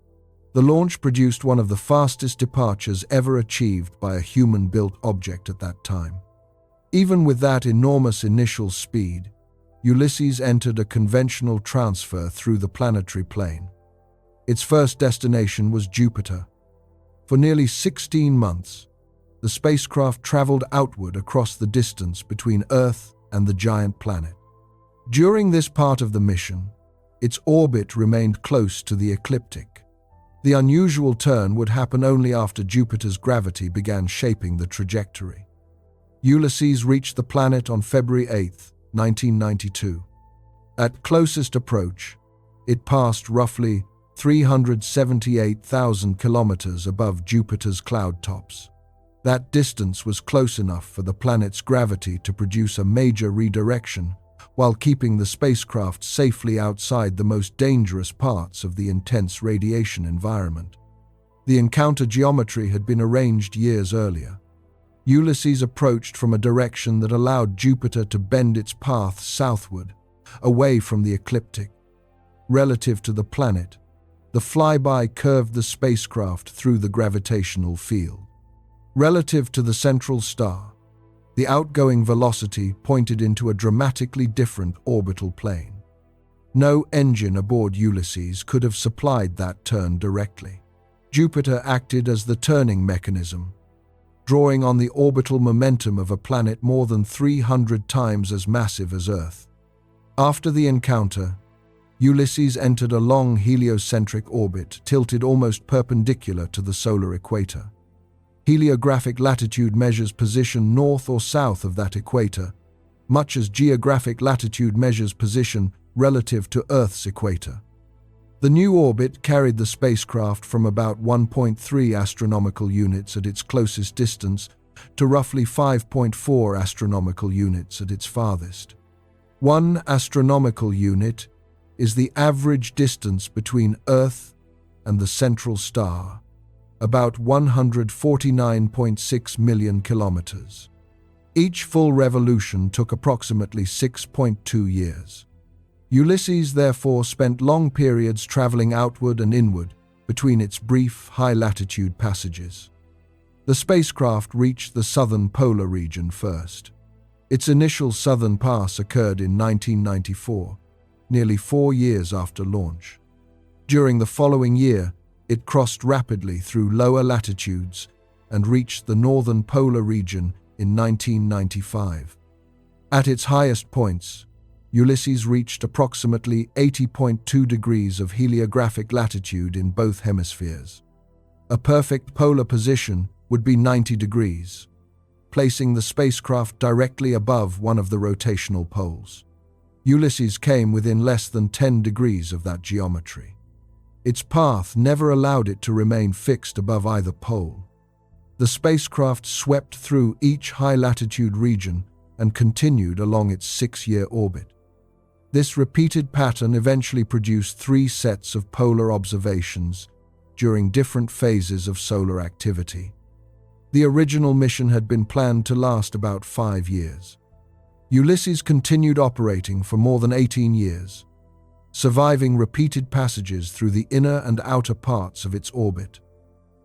The launch produced one of the fastest departures ever achieved by a human-built object at that time. Even with that enormous initial speed, Ulysses entered a conventional transfer through the planetary plane. Its first destination was Jupiter. For nearly 16 months, the spacecraft traveled outward across the distance between Earth and the giant planet. During this part of the mission, its orbit remained close to the ecliptic. The unusual turn would happen only after Jupiter's gravity began shaping the trajectory. Ulysses reached the planet on February 8, 1992. At closest approach, it passed roughly 378,000 kilometers above Jupiter's cloud tops. That distance was close enough for the planet's gravity to produce a major redirection, while keeping the spacecraft safely outside the most dangerous parts of the intense radiation environment. The encounter geometry had been arranged years earlier. Ulysses approached from a direction that allowed Jupiter to bend its path southward, away from the ecliptic. Relative to the planet, the flyby curved the spacecraft through the gravitational field. Relative to the central star, the outgoing velocity pointed into a dramatically different orbital plane. No engine aboard Ulysses could have supplied that turn directly. Jupiter acted as the turning mechanism, drawing on the orbital momentum of a planet more than 300 times as massive as Earth. After the encounter, Ulysses entered a long heliocentric orbit tilted almost perpendicular to the solar equator. Heliographic latitude measures position north or south of that equator, much as geographic latitude measures position relative to Earth's equator. The new orbit carried the spacecraft from about 1.3 astronomical units at its closest distance to roughly 5.4 astronomical units at its farthest. 1 astronomical unit is the average distance between Earth and the central star, about 149.6 million kilometers. Each full revolution took approximately 6.2 years. Ulysses therefore spent long periods traveling outward and inward between its brief high-latitude passages. The spacecraft reached the southern polar region first. Its initial southern pass occurred in 1994, nearly 4 years after launch. During the following year, it crossed rapidly through lower latitudes and reached the northern polar region in 1995. At its highest points, Ulysses reached approximately 80.2 degrees of heliographic latitude in both hemispheres. A perfect polar position would be 90 degrees, placing the spacecraft directly above one of the rotational poles. Ulysses came within less than 10 degrees of that geometry. Its path never allowed it to remain fixed above either pole. The spacecraft swept through each high-latitude region and continued along its 6-year orbit. This repeated pattern eventually produced 3 sets of polar observations during different phases of solar activity. The original mission had been planned to last about 5 years. Ulysses continued operating for more than 18 years, surviving repeated passages through the inner and outer parts of its orbit.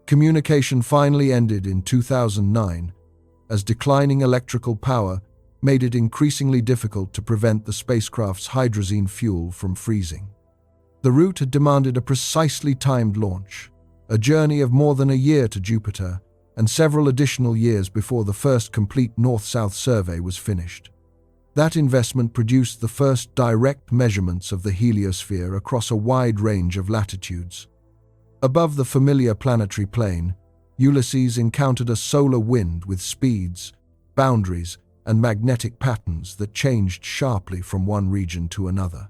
Communication finally ended in 2009, as declining electrical power made it increasingly difficult to prevent the spacecraft's hydrazine fuel from freezing. The route had demanded a precisely timed launch, a journey of more than a year to Jupiter, and several additional years before the first complete north-south survey was finished. That investment produced the first direct measurements of the heliosphere across a wide range of latitudes. Above the familiar planetary plane, Ulysses encountered a solar wind with speeds, boundaries, and magnetic patterns that changed sharply from one region to another.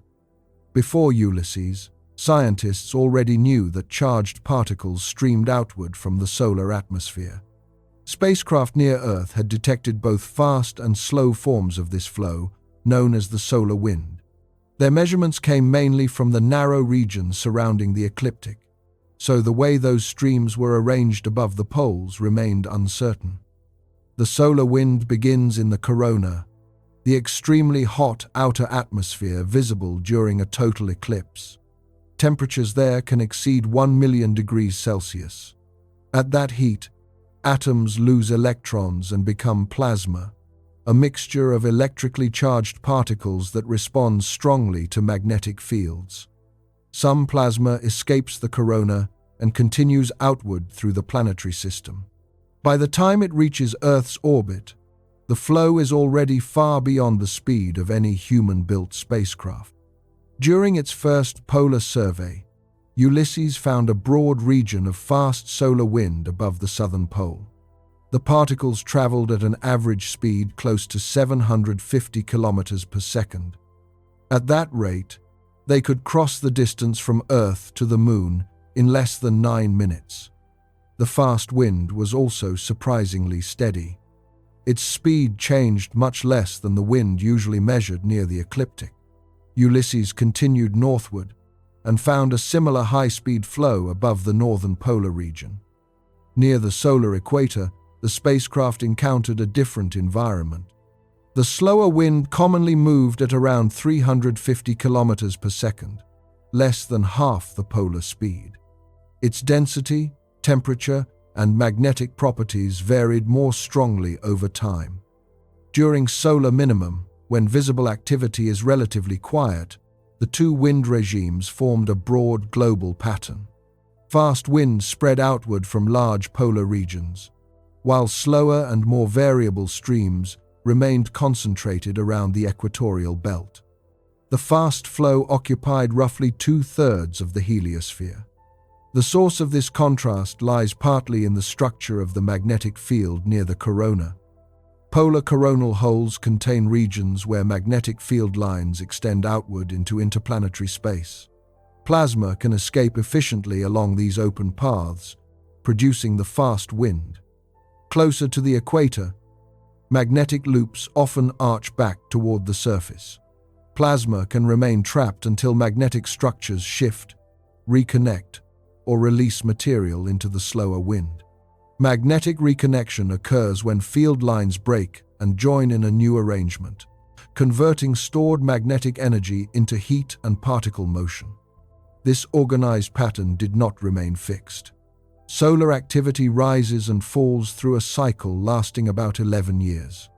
Before Ulysses, scientists already knew that charged particles streamed outward from the solar atmosphere. Spacecraft near Earth had detected both fast and slow forms of this flow, known as the solar wind. Their measurements came mainly from the narrow regions surrounding the ecliptic, so the way those streams were arranged above the poles remained uncertain. The solar wind begins in the corona, the extremely hot outer atmosphere visible during a total eclipse. Temperatures there can exceed 1 million degrees Celsius. At that heat, atoms lose electrons and become plasma, a mixture of electrically charged particles that respond strongly to magnetic fields. Some plasma escapes the corona and continues outward through the planetary system. By the time it reaches Earth's orbit, the flow is already far beyond the speed of any human-built spacecraft. During its first polar survey, Ulysses found a broad region of fast solar wind above the southern pole. The particles traveled at an average speed close to 750 kilometers per second. At that rate, they could cross the distance from Earth to the Moon in less than 9 minutes. The fast wind was also surprisingly steady. Its speed changed much less than the wind usually measured near the ecliptic. Ulysses continued northward and found a similar high-speed flow above the northern polar region. Near the solar equator, the spacecraft encountered a different environment. The slower wind commonly moved at around 350 kilometers per second, less than half the polar speed. Its density, temperature, and magnetic properties varied more strongly over time. During solar minimum, when visible activity is relatively quiet, the two wind regimes formed a broad global pattern. Fast winds spread outward from large polar regions, while slower and more variable streams remained concentrated around the equatorial belt. The fast flow occupied roughly 2/3 of the heliosphere. The source of this contrast lies partly in the structure of the magnetic field near the corona. Polar coronal holes contain regions where magnetic field lines extend outward into interplanetary space. Plasma can escape efficiently along these open paths, producing the fast wind. Closer to the equator, magnetic loops often arch back toward the surface. Plasma can remain trapped until magnetic structures shift, reconnect, or release material into the slower wind. Magnetic reconnection occurs when field lines break and join in a new arrangement, converting stored magnetic energy into heat and particle motion. This organized pattern did not remain fixed. Solar activity rises and falls through a cycle lasting about 11 years.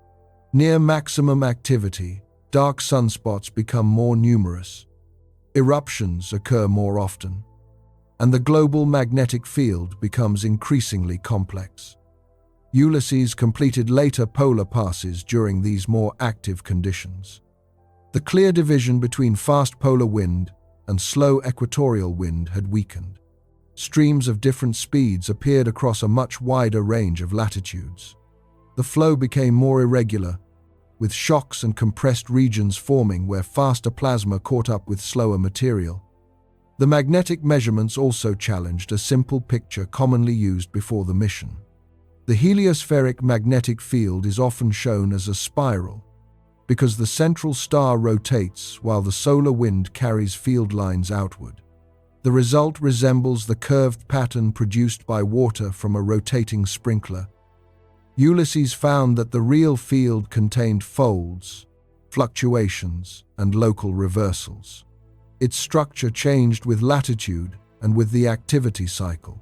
Near maximum activity, dark sunspots become more numerous. Eruptions occur more often, and the global magnetic field becomes increasingly complex. Ulysses completed later polar passes during these more active conditions. The clear division between fast polar wind and slow equatorial wind had weakened. Streams of different speeds appeared across a much wider range of latitudes. The flow became more irregular, with shocks and compressed regions forming where faster plasma caught up with slower material. The magnetic measurements also challenged a simple picture commonly used before the mission. The heliospheric magnetic field is often shown as a spiral because the central star rotates while the solar wind carries field lines outward. The result resembles the curved pattern produced by water from a rotating sprinkler, Ulysses found that the real field contained folds, fluctuations, and local reversals. Its structure changed with latitude and with the activity cycle.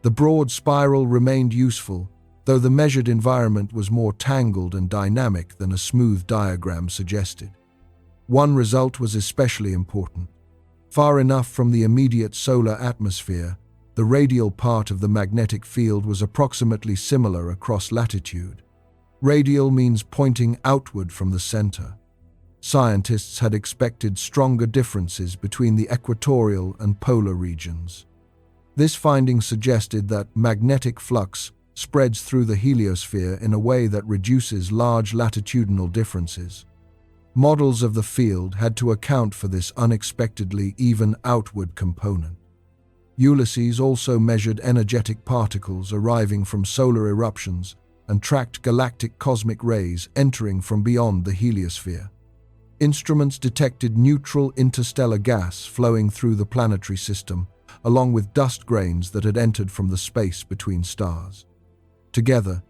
The broad spiral remained useful, though the measured environment was more tangled and dynamic than a smooth diagram suggested. One result was especially important. Far enough from the immediate solar atmosphere, the radial part of the magnetic field was approximately similar across latitude. Radial means pointing outward from the center. Scientists had expected stronger differences between the equatorial and polar regions. This finding suggested that magnetic flux spreads through the heliosphere in a way that reduces large latitudinal differences. Models of the field had to account for this unexpectedly even outward component. Ulysses also measured energetic particles arriving from solar eruptions and tracked galactic cosmic rays entering from beyond the heliosphere. Instruments detected neutral interstellar gas flowing through the planetary system, along with dust grains that had entered from the space between stars. Together,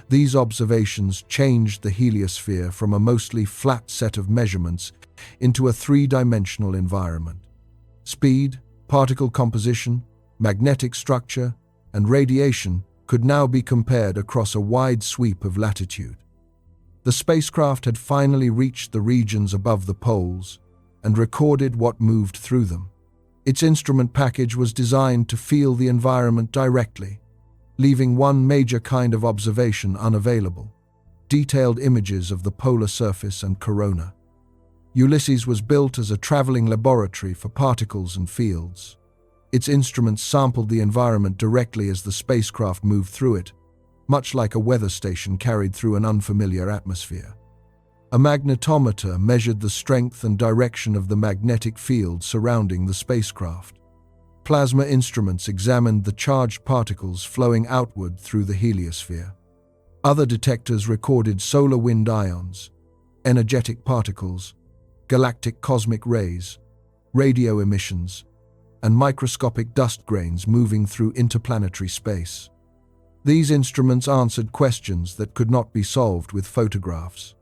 these observations changed the heliosphere from a mostly flat set of measurements into a three-dimensional environment. Speed, particle composition, magnetic structure, and radiation could now be compared across a wide sweep of latitude. The spacecraft had finally reached the regions above the poles and recorded what moved through them. Its instrument package was designed to feel the environment directly, leaving one major kind of observation unavailable: detailed images of the polar surface and corona. Ulysses was built as a traveling laboratory for particles and fields. Its instruments sampled the environment directly as the spacecraft moved through it, much like a weather station carried through an unfamiliar atmosphere. A magnetometer measured the strength and direction of the magnetic field surrounding the spacecraft. Plasma instruments examined the charged particles flowing outward through the heliosphere. Other detectors recorded solar wind ions, energetic particles, galactic cosmic rays, radio emissions, and microscopic dust grains moving through interplanetary space. These instruments answered questions that could not be solved with photographs.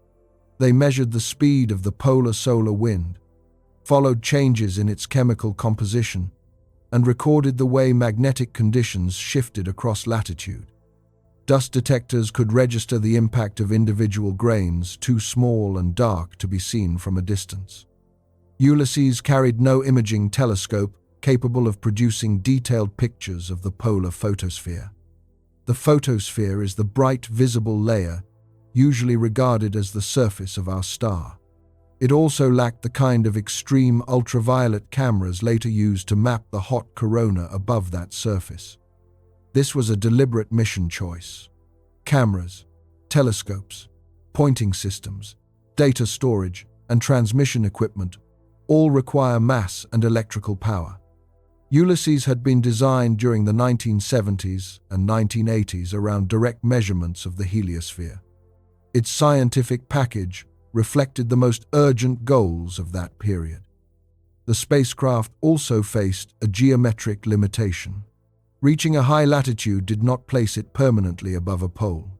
They measured the speed of the polar solar wind, followed changes in its chemical composition, and recorded the way magnetic conditions shifted across latitude. Dust detectors could register the impact of individual grains too small and dark to be seen from a distance. Ulysses carried no imaging telescope capable of producing detailed pictures of the polar photosphere. The photosphere is the bright visible layer usually regarded as the surface of our star. It also lacked the kind of extreme ultraviolet cameras later used to map the hot corona above that surface. This was a deliberate mission choice. Cameras, telescopes, pointing systems, data storage, and transmission equipment all require mass and electrical power. Ulysses had been designed during the 1970s and 1980s around direct measurements of the heliosphere. Its scientific package reflected the most urgent goals of that period. The spacecraft also faced a geometric limitation. Reaching a high latitude did not place it permanently above a pole.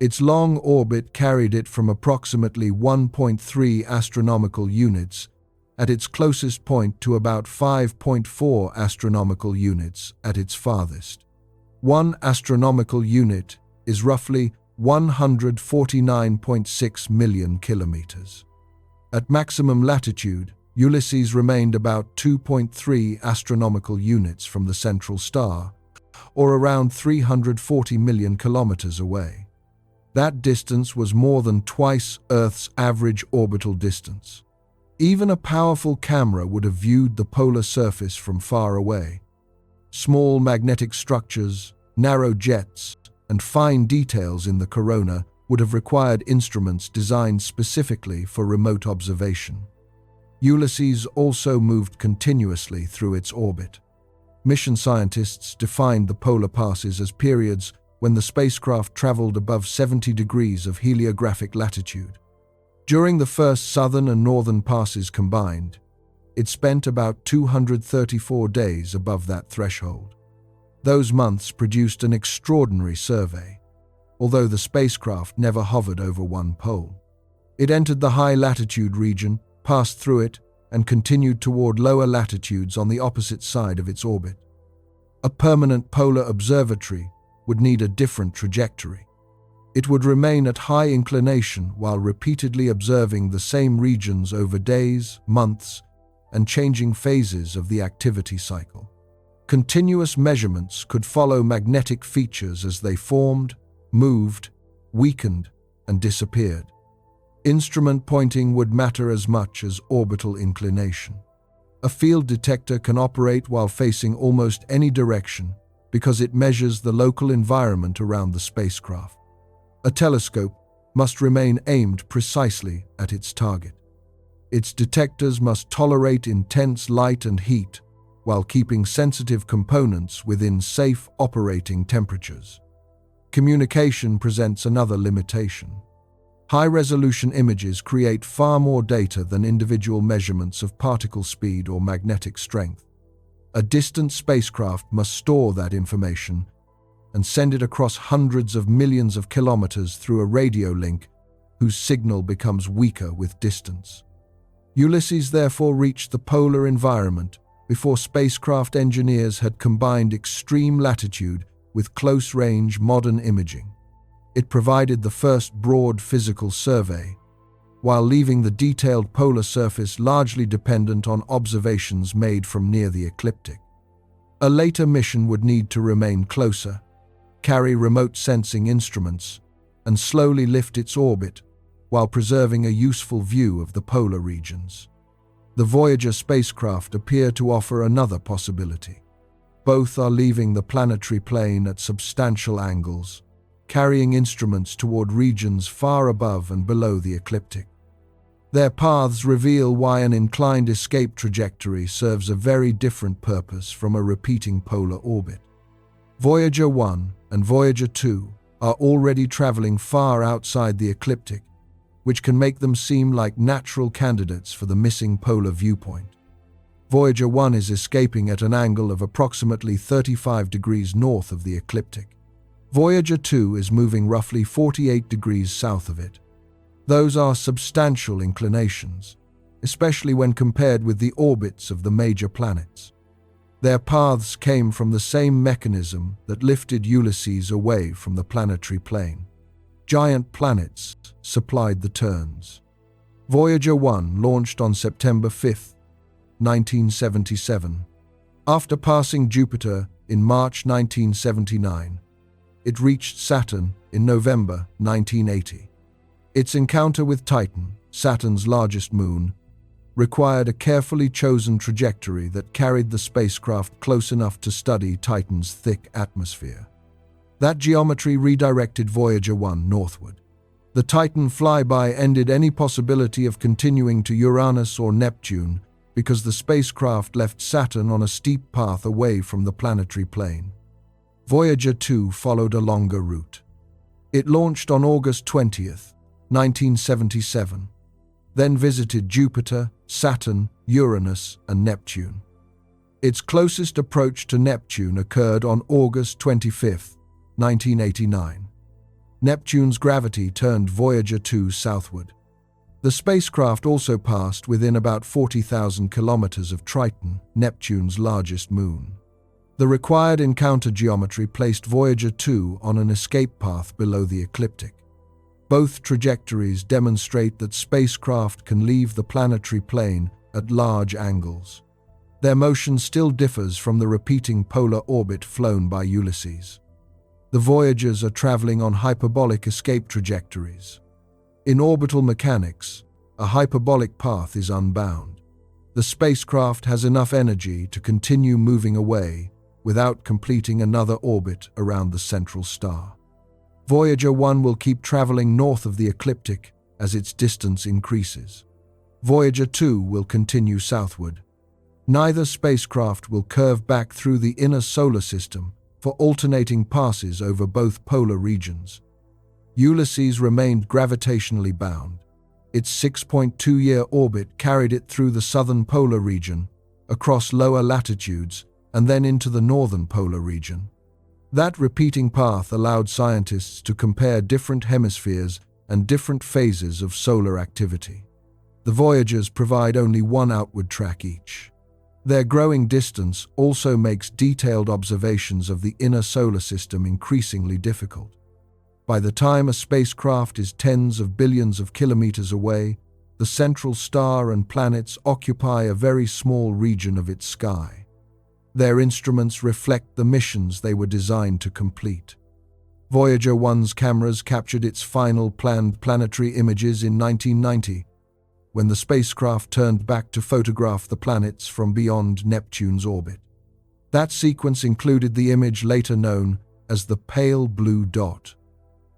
Its long orbit carried it from approximately 1.3 astronomical units at its closest point to about 5.4 astronomical units at its farthest. 1 astronomical unit is roughly 149.6 million kilometers. At maximum latitude, Ulysses remained about 2.3 astronomical units from the central star, or around 340 million kilometers away. That distance was more than twice Earth's average orbital distance. Even a powerful camera would have viewed the polar surface from far away. Small magnetic structures, narrow jets, and fine details in the corona would have required instruments designed specifically for remote observation. Ulysses also moved continuously through its orbit. Mission scientists defined the polar passes as periods when the spacecraft traveled above 70 degrees of heliographic latitude. During the first southern and northern passes combined, it spent about 234 days above that threshold. Those months produced an extraordinary survey. although the spacecraft never hovered over one pole. It entered the high latitude region, passed through it, and continued toward lower latitudes on the opposite side of its orbit. A permanent polar observatory would need a different trajectory. It would remain at high inclination while repeatedly observing the same regions over days, months, and changing phases of the activity cycle. Continuous measurements could follow magnetic features as they formed, moved, weakened, and disappeared. Instrument pointing would matter as much as orbital inclination. A field detector can operate while facing almost any direction because it measures the local environment around the spacecraft. A telescope must remain aimed precisely at its target. Its detectors must tolerate intense light and heat while keeping sensitive components within safe operating temperatures. Communication presents another limitation. High-resolution images create far more data than individual measurements of particle speed or magnetic strength. A distant spacecraft must store that information and send it across hundreds of millions of kilometers through a radio link whose signal becomes weaker with distance. Ulysses therefore reached the polar environment before spacecraft engineers had combined extreme latitude with close-range modern imaging. It provided the first broad physical survey, while leaving the detailed polar surface largely dependent on observations made from near the ecliptic. A later mission would need to remain closer, carry remote sensing instruments, and slowly lift its orbit while preserving a useful view of the polar regions. The Voyager spacecraft appear to offer another possibility. Both are leaving the planetary plane at substantial angles, carrying instruments toward regions far above and below the ecliptic. Their paths reveal why an inclined escape trajectory serves a very different purpose from a repeating polar orbit. Voyager 1 and Voyager 2 are already traveling far outside the ecliptic, which can make them seem like natural candidates for the missing polar viewpoint. Voyager 1 is escaping at an angle of approximately 35 degrees north of the ecliptic. Voyager 2 is moving roughly 48 degrees south of it. Those are substantial inclinations, especially when compared with the orbits of the major planets. Their paths came from the same mechanism that lifted Ulysses away from the planetary plane. Giant planets supplied the turns. Voyager 1 launched on September 5, 1977. After passing Jupiter in March 1979, it reached Saturn in November 1980. Its encounter with Titan, Saturn's largest moon, required a carefully chosen trajectory that carried the spacecraft close enough to study Titan's thick atmosphere. That geometry redirected Voyager 1 northward. The Titan flyby ended any possibility of continuing to Uranus or Neptune because the spacecraft left Saturn on a steep path away from the planetary plane. Voyager 2 followed a longer route. It launched on August 20th, 1977, then visited Jupiter, Saturn, Uranus, and Neptune. Its closest approach to Neptune occurred on August 25th, 1989. Neptune's gravity turned Voyager 2 southward. The spacecraft also passed within about 40,000 kilometers of Triton, Neptune's largest moon. The required encounter geometry placed Voyager 2 on an escape path below the ecliptic. Both trajectories demonstrate that spacecraft can leave the planetary plane at large angles. Their motion still differs from the repeating polar orbit flown by Ulysses. The Voyagers are traveling on hyperbolic escape trajectories. In orbital mechanics, a hyperbolic path is unbound. The spacecraft has enough energy to continue moving away without completing another orbit around the central star. Voyager 1 will keep traveling north of the ecliptic as its distance increases. Voyager 2 will continue southward. Neither spacecraft will curve back through the inner solar system for alternating passes over both polar regions. Ulysses remained gravitationally bound. Its 6.2-year orbit carried it through the southern polar region, across lower latitudes, and then into the northern polar region. That repeating path allowed scientists to compare different hemispheres and different phases of solar activity. The Voyagers provide only one outward track each. Their growing distance also makes detailed observations of the inner solar system increasingly difficult. By the time a spacecraft is tens of billions of kilometers away, the central star and planets occupy a very small region of its sky. Their instruments reflect the missions they were designed to complete. Voyager 1's cameras captured its final planned planetary images in 1990, when the spacecraft turned back to photograph the planets from beyond Neptune's orbit. That sequence included the image later known as the pale blue dot.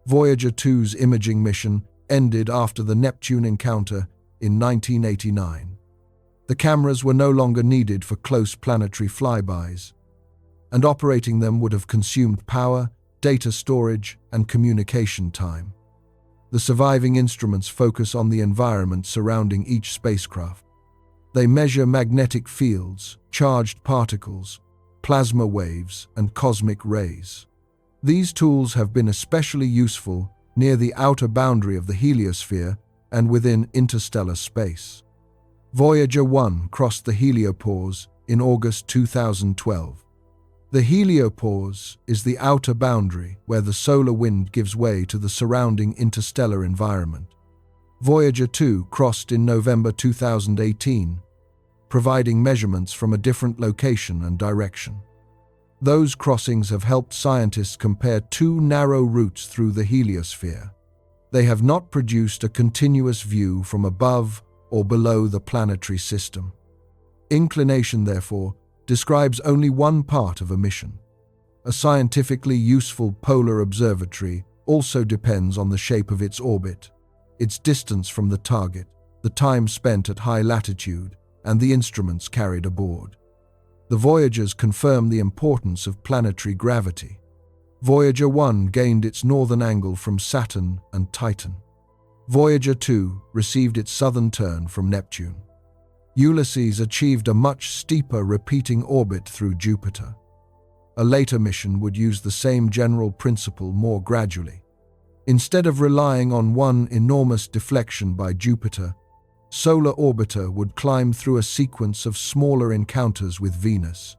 Voyager 2's imaging mission ended after the Neptune encounter in 1989. The cameras were no longer needed for close planetary flybys, and operating them would have consumed power, data storage, and communication time. The surviving instruments focus on the environment surrounding each spacecraft. They measure magnetic fields, charged particles, plasma waves, and cosmic rays. These tools have been especially useful near the outer boundary of the heliosphere and within interstellar space. Voyager 1 crossed the heliopause in August 2012. The heliopause is the outer boundary where the solar wind gives way to the surrounding interstellar environment. Voyager 2 crossed in November 2018, providing measurements from a different location and direction. Those crossings have helped scientists compare two narrow routes through the heliosphere. They have not produced a continuous view from above or below the planetary system. Inclination, therefore, describes only one part of a mission. A scientifically useful polar observatory also depends on the shape of its orbit, its distance from the target, the time spent at high latitude, and the instruments carried aboard. The Voyagers confirm the importance of planetary gravity. Voyager 1 gained its northern angle from Saturn and Titan. Voyager 2 received its southern turn from Neptune. Ulysses achieved a much steeper repeating orbit through Jupiter. A later mission would use the same general principle more gradually. Instead of relying on one enormous deflection by Jupiter, Solar Orbiter would climb through a sequence of smaller encounters with Venus.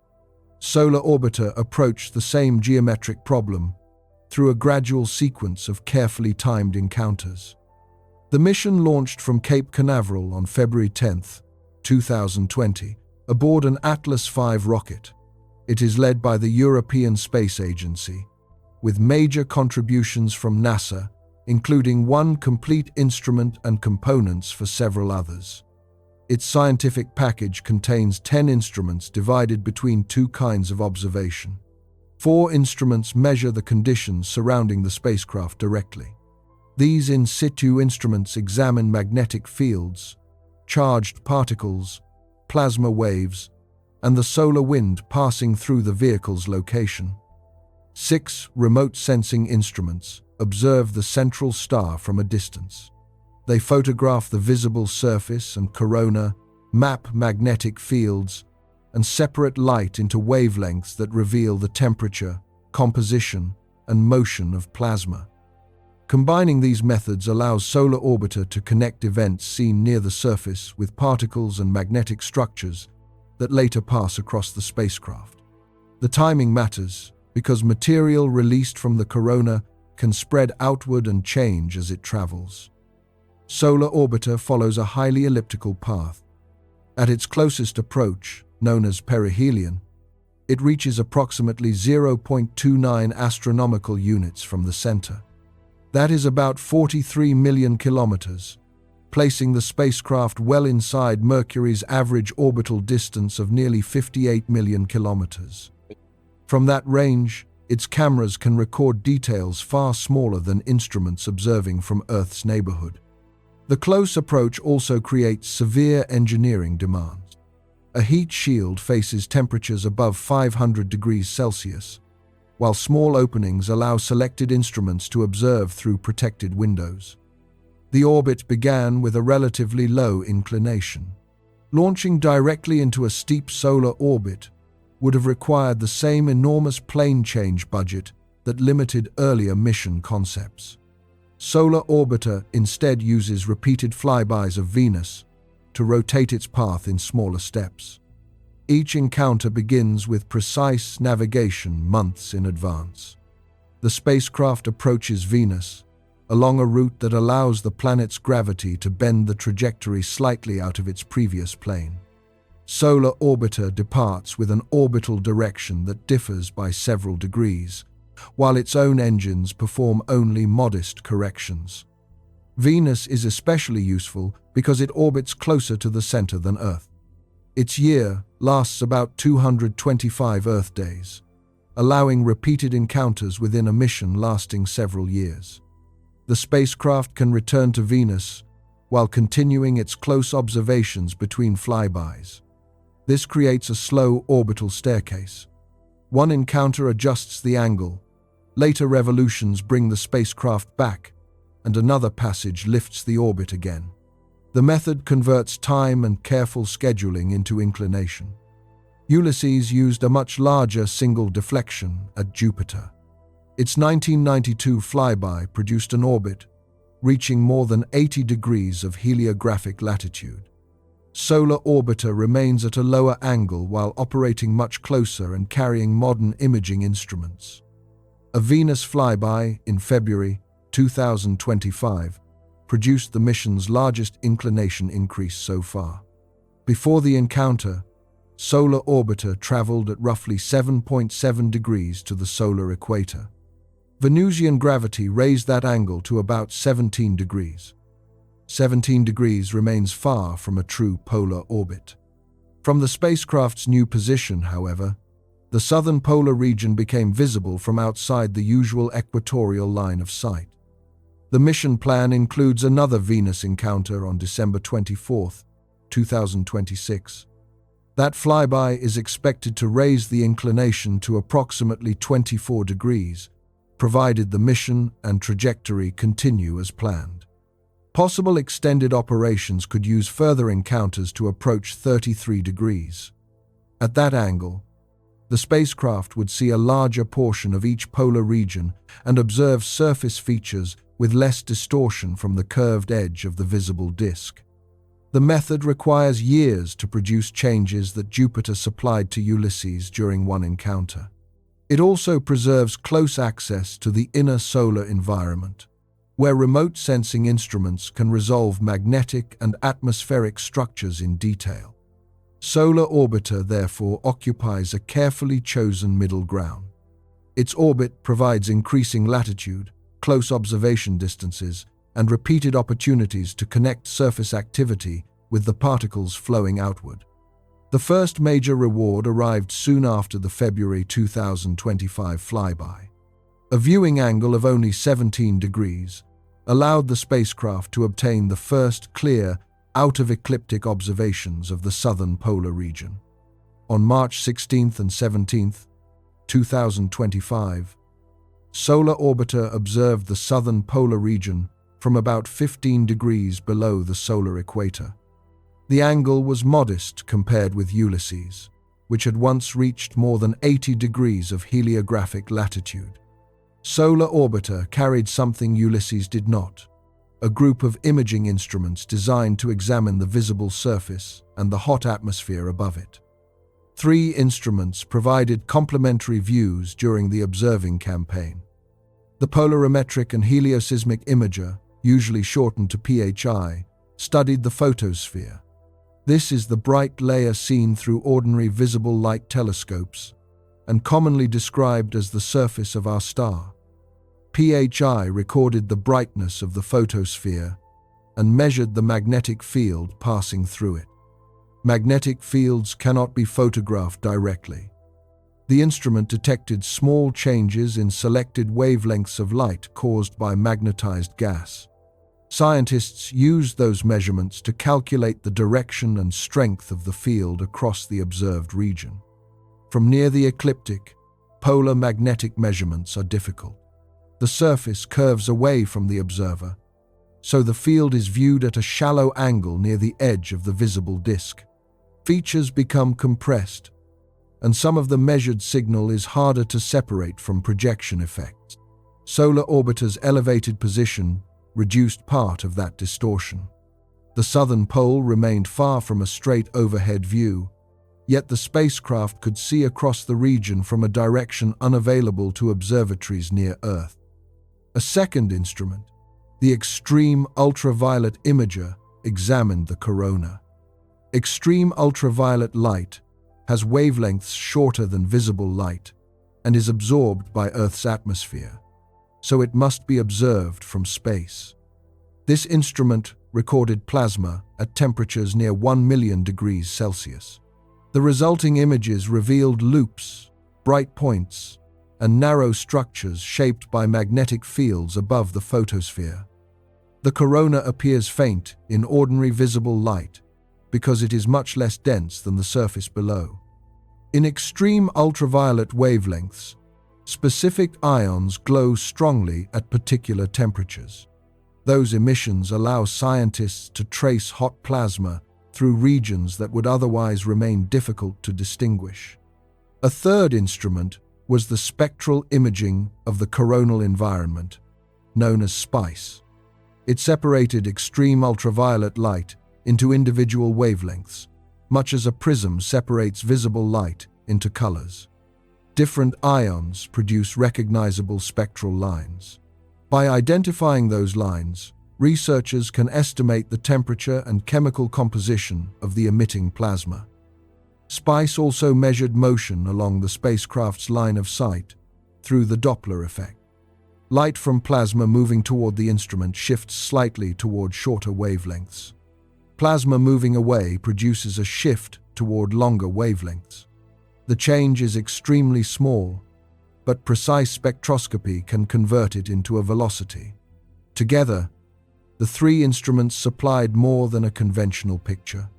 Solar Orbiter approached the same geometric problem through a gradual sequence of carefully timed encounters. The mission launched from Cape Canaveral on February 10, 2020, aboard an Atlas V rocket. It is led by the European Space Agency, with major contributions from NASA, including one complete instrument and components for several others. Its scientific package contains 10 instruments divided between two kinds of observation. 4 instruments measure the conditions surrounding the spacecraft directly. These in situ instruments examine magnetic fields, charged particles, plasma waves, and the solar wind passing through the vehicle's location. 6 remote sensing instruments observe the central star from a distance. They photograph the visible surface and corona, map magnetic fields, and separate light into wavelengths that reveal the temperature, composition, and motion of plasma. Combining these methods allows Solar Orbiter to connect events seen near the surface with particles and magnetic structures that later pass across the spacecraft. The timing matters because material released from the corona can spread outward and change as it travels. Solar Orbiter follows a highly elliptical path. At its closest approach, known as perihelion, it reaches approximately 0.29 astronomical units from the center. That is about 43 million kilometers, placing the spacecraft well inside Mercury's average orbital distance of nearly 58 million kilometers. From that range, its cameras can record details far smaller than instruments observing from Earth's neighborhood. The close approach also creates severe engineering demands. A heat shield faces temperatures above 500 degrees Celsius, while small openings allow selected instruments to observe through protected windows. The orbit began with a relatively low inclination. Launching directly into a steep solar orbit would have required the same enormous plane change budget that limited earlier mission concepts. Solar Orbiter instead uses repeated flybys of Venus to rotate its path in smaller steps. Each encounter begins with precise navigation months in advance. The spacecraft approaches Venus along a route that allows the planet's gravity to bend the trajectory slightly out of its previous plane. Solar Orbiter departs with an orbital direction that differs by several degrees, while its own engines perform only modest corrections. Venus is especially useful because it orbits closer to the center than Earth. Its year lasts about 225 Earth days, allowing repeated encounters within a mission lasting several years. The spacecraft can return to Venus while continuing its close observations between flybys. This creates a slow orbital staircase. One encounter adjusts the angle, later revolutions bring the spacecraft back, and another passage lifts the orbit again. The method converts time and careful scheduling into inclination. Ulysses used a much larger single deflection at Jupiter. Its 1992 flyby produced an orbit reaching more than 80 degrees of heliographic latitude. Solar Orbiter remains at a lower angle while operating much closer and carrying modern imaging instruments. A Venus flyby in February 2025 produced the mission's largest inclination increase so far. Before the encounter, Solar Orbiter traveled at roughly 7.7 degrees to the solar equator. Venusian gravity raised that angle to about 17 degrees. 17 degrees remains far from a true polar orbit. From the spacecraft's new position, however, the southern polar region became visible from outside the usual equatorial line of sight. The mission plan includes another Venus encounter on December 24, 2026. That flyby is expected to raise the inclination to approximately 24 degrees, provided the mission and trajectory continue as planned. Possible extended operations could use further encounters to approach 33 degrees. At that angle, the spacecraft would see a larger portion of each polar region and observe surface features with less distortion from the curved edge of the visible disk. The method requires years to produce changes that Jupiter supplied to Ulysses during one encounter. It also preserves close access to the inner solar environment, where remote sensing instruments can resolve magnetic and atmospheric structures in detail. Solar Orbiter, therefore, occupies a carefully chosen middle ground. Its orbit provides increasing latitude, close observation distances, and repeated opportunities to connect surface activity with the particles flowing outward. The first major reward arrived soon after the February 2025 flyby. A viewing angle of only 17 degrees allowed the spacecraft to obtain the first clear, out-of-ecliptic observations of the southern polar region. On March 16th and 17th, 2025, Solar Orbiter observed the southern polar region from about 15 degrees below the solar equator. The angle was modest compared with Ulysses, which had once reached more than 80 degrees of heliographic latitude. Solar Orbiter carried something Ulysses did not: a group of imaging instruments designed to examine the visible surface and the hot atmosphere above it. 3 instruments provided complementary views during the observing campaign. The polarimetric and helioseismic imager, usually shortened to PHI, studied the photosphere. This is the bright layer seen through ordinary visible light telescopes and commonly described as the surface of our star. PHI recorded the brightness of the photosphere and measured the magnetic field passing through it. Magnetic fields cannot be photographed directly. The instrument detected small changes in selected wavelengths of light caused by magnetized gas. Scientists used those measurements to calculate the direction and strength of the field across the observed region. From near the ecliptic, polar magnetic measurements are difficult. The surface curves away from the observer, so the field is viewed at a shallow angle near the edge of the visible disk. Features become compressed, and some of the measured signal is harder to separate from projection effects. Solar orbiter's elevated position reduced part of that distortion. The southern pole remained far from a straight overhead view, yet the spacecraft could see across the region from a direction unavailable to observatories near Earth. A second instrument, the extreme ultraviolet imager, examined the corona. Extreme ultraviolet light has wavelengths shorter than visible light and is absorbed by Earth's atmosphere, so it must be observed from space. This instrument recorded plasma at temperatures near 1 million degrees Celsius. The resulting images revealed loops, bright points, and narrow structures shaped by magnetic fields above the photosphere. The corona appears faint in ordinary visible light because it is much less dense than the surface below. In extreme ultraviolet wavelengths, specific ions glow strongly at particular temperatures. Those emissions allow scientists to trace hot plasma through regions that would otherwise remain difficult to distinguish. A third instrument was the spectral imaging of the coronal environment, known as SPICE. It separated extreme ultraviolet light into individual wavelengths, much as a prism separates visible light into colors. Different ions produce recognizable spectral lines. By identifying those lines, researchers can estimate the temperature and chemical composition of the emitting plasma. SPICE also measured motion along the spacecraft's line of sight through the Doppler effect. Light from plasma moving toward the instrument shifts slightly toward shorter wavelengths. Plasma moving away produces a shift toward longer wavelengths. The change is extremely small, but precise spectroscopy can convert it into a velocity. Together, the three instruments supplied more than a conventional picture.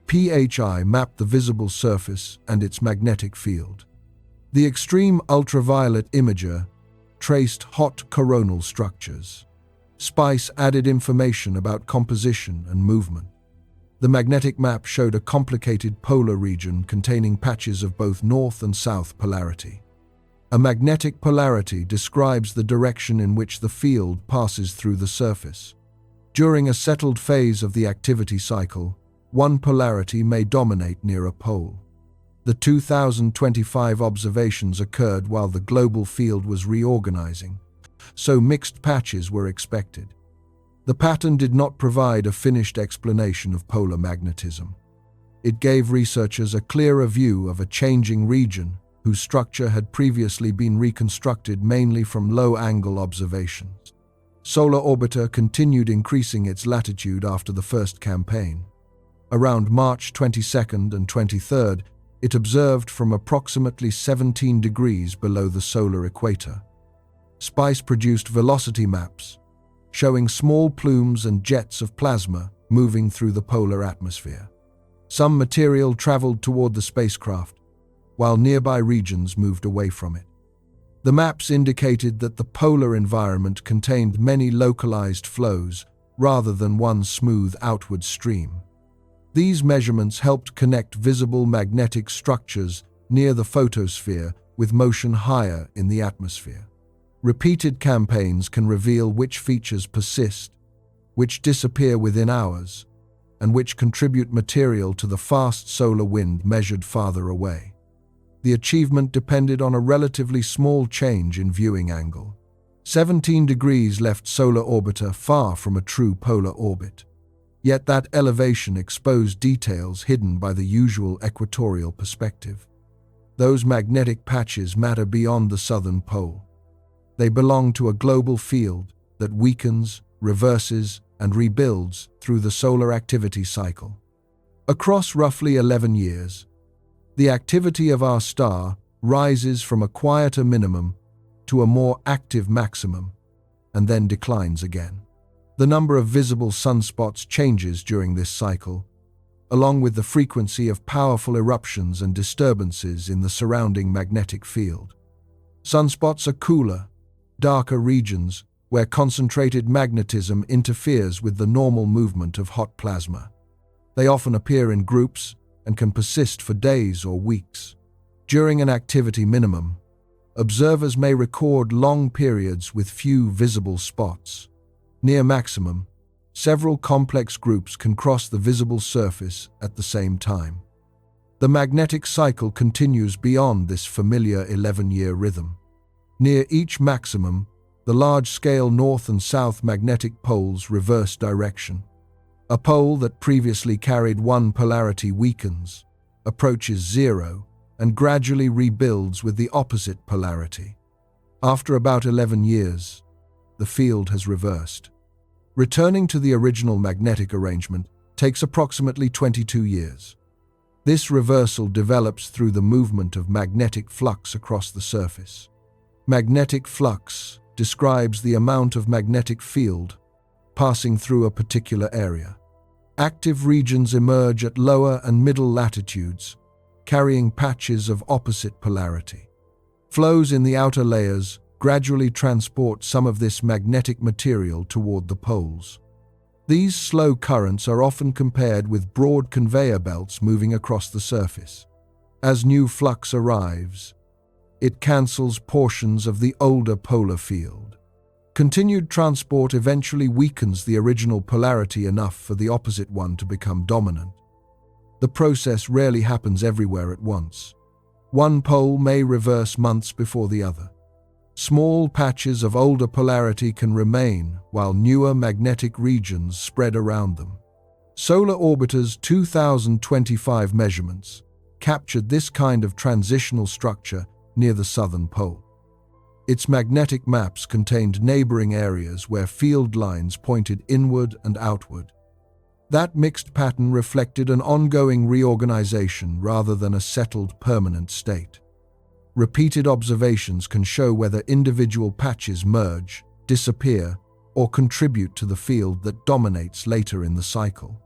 PHI mapped the visible surface and its magnetic field. The extreme ultraviolet imager traced hot coronal structures. SPICE added information about composition and movement. The magnetic map showed a complicated polar region containing patches of both north and south polarity. A magnetic polarity describes the direction in which the field passes through the surface. During a settled phase of the activity cycle, one polarity may dominate near a pole. The 2025 observations occurred while the global field was reorganizing, so mixed patches were expected. The pattern did not provide a finished explanation of polar magnetism. It gave researchers a clearer view of a changing region whose structure had previously been reconstructed mainly from low-angle observations. Solar Orbiter continued increasing its latitude after the first campaign. Around March 22nd and 23rd, it observed from approximately 17 degrees below the solar equator. SPICE produced velocity maps, showing small plumes and jets of plasma moving through the polar atmosphere. Some material traveled toward the spacecraft, while nearby regions moved away from it. The maps indicated that the polar environment contained many localized flows rather than one smooth outward stream. These measurements helped connect visible magnetic structures near the photosphere with motion higher in the atmosphere. Repeated campaigns can reveal which features persist, which disappear within hours, and which contribute material to the fast solar wind measured farther away. The achievement depended on a relatively small change in viewing angle. 17 degrees left Solar Orbiter far from a true polar orbit. Yet that elevation exposed details hidden by the usual equatorial perspective. Those magnetic patches matter beyond the southern pole. They belong to a global field that weakens, reverses, and rebuilds through the solar activity cycle. Across roughly 11 years, the activity of our star rises from a quieter minimum to a more active maximum, and then declines again. The number of visible sunspots changes during this cycle, along with the frequency of powerful eruptions and disturbances in the surrounding magnetic field. Sunspots are cooler, darker regions where concentrated magnetism interferes with the normal movement of hot plasma. They often appear in groups and can persist for days or weeks. During an activity minimum, observers may record long periods with few visible spots. Near maximum, several complex groups can cross the visible surface at the same time. The magnetic cycle continues beyond this familiar 11-year rhythm. Near each maximum, the large-scale north and south magnetic poles reverse direction. A pole that previously carried one polarity weakens, approaches zero, and gradually rebuilds with the opposite polarity. After about 11 years, the field has reversed. Returning to the original magnetic arrangement takes approximately 22 years. This reversal develops through the movement of magnetic flux across the surface. Magnetic flux describes the amount of magnetic field passing through a particular area. Active regions emerge at lower and middle latitudes, carrying patches of opposite polarity. Flows in the outer layers gradually transport some of this magnetic material toward the poles. These slow currents are often compared with broad conveyor belts moving across the surface. As new flux arrives, it cancels portions of the older polar field. Continued transport eventually weakens the original polarity enough for the opposite one to become dominant. The process rarely happens everywhere at once. One pole may reverse months before the other. Small patches of older polarity can remain while newer magnetic regions spread around them. Solar Orbiter's 2025 measurements captured this kind of transitional structure near the southern pole. Its magnetic maps contained neighboring areas where field lines pointed inward and outward. That mixed pattern reflected an ongoing reorganization rather than a settled permanent state. Repeated observations can show whether individual patches merge, disappear, or contribute to the field that dominates later in the cycle.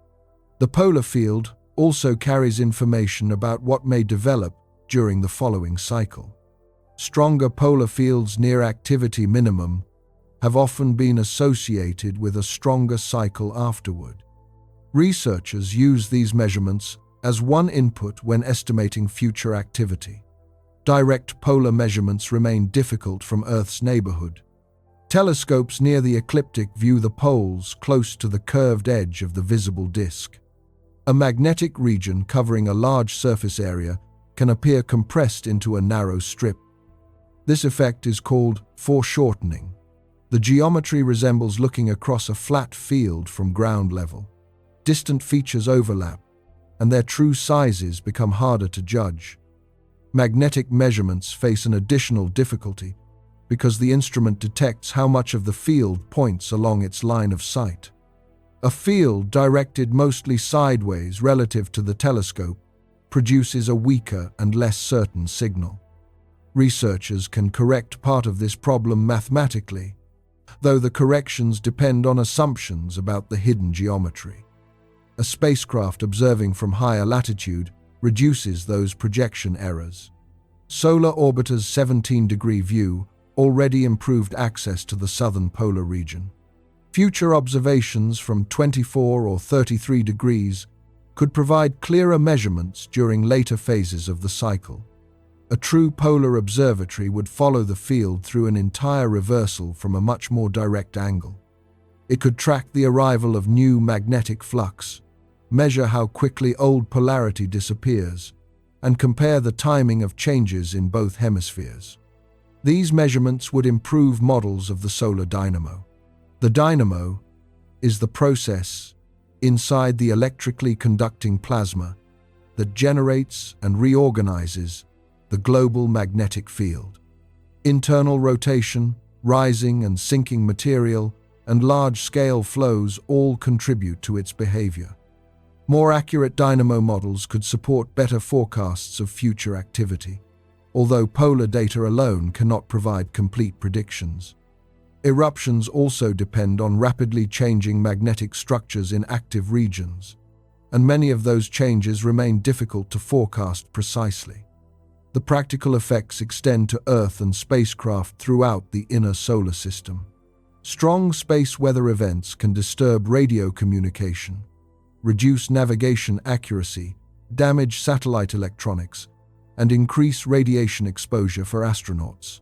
The polar field also carries information about what may develop during the following cycle. Stronger polar fields near activity minimum have often been associated with a stronger cycle afterward. Researchers use these measurements as one input when estimating future activity. Direct polar measurements remain difficult from Earth's neighborhood. Telescopes near the ecliptic view the poles close to the curved edge of the visible disk. A magnetic region covering a large surface area can appear compressed into a narrow strip. This effect is called foreshortening. The geometry resembles looking across a flat field from ground level. Distant features overlap, and their true sizes become harder to judge. Magnetic measurements face an additional difficulty because the instrument detects how much of the field points along its line of sight. A field directed mostly sideways relative to the telescope produces a weaker and less certain signal. Researchers can correct part of this problem mathematically, though the corrections depend on assumptions about the hidden geometry. A spacecraft observing from higher latitude reduces those projection errors. Solar Orbiter's 17-degree view already improved access to the southern polar region. Future observations from 24 or 33 degrees could provide clearer measurements during later phases of the cycle. A true polar observatory would follow the field through an entire reversal from a much more direct angle. It could track the arrival of new magnetic flux, measure how quickly old polarity disappears, and compare the timing of changes in both hemispheres. These measurements would improve models of the solar dynamo. The dynamo is the process inside the electrically conducting plasma that generates and reorganizes the global magnetic field. Internal rotation, rising and sinking material, and large-scale flows all contribute to its behavior. More accurate dynamo models could support better forecasts of future activity, although polar data alone cannot provide complete predictions. Eruptions also depend on rapidly changing magnetic structures in active regions, and many of those changes remain difficult to forecast precisely. The practical effects extend to Earth and spacecraft throughout the inner solar system. Strong space weather events can disturb radio communication, reduce navigation accuracy, damage satellite electronics, and increase radiation exposure for astronauts.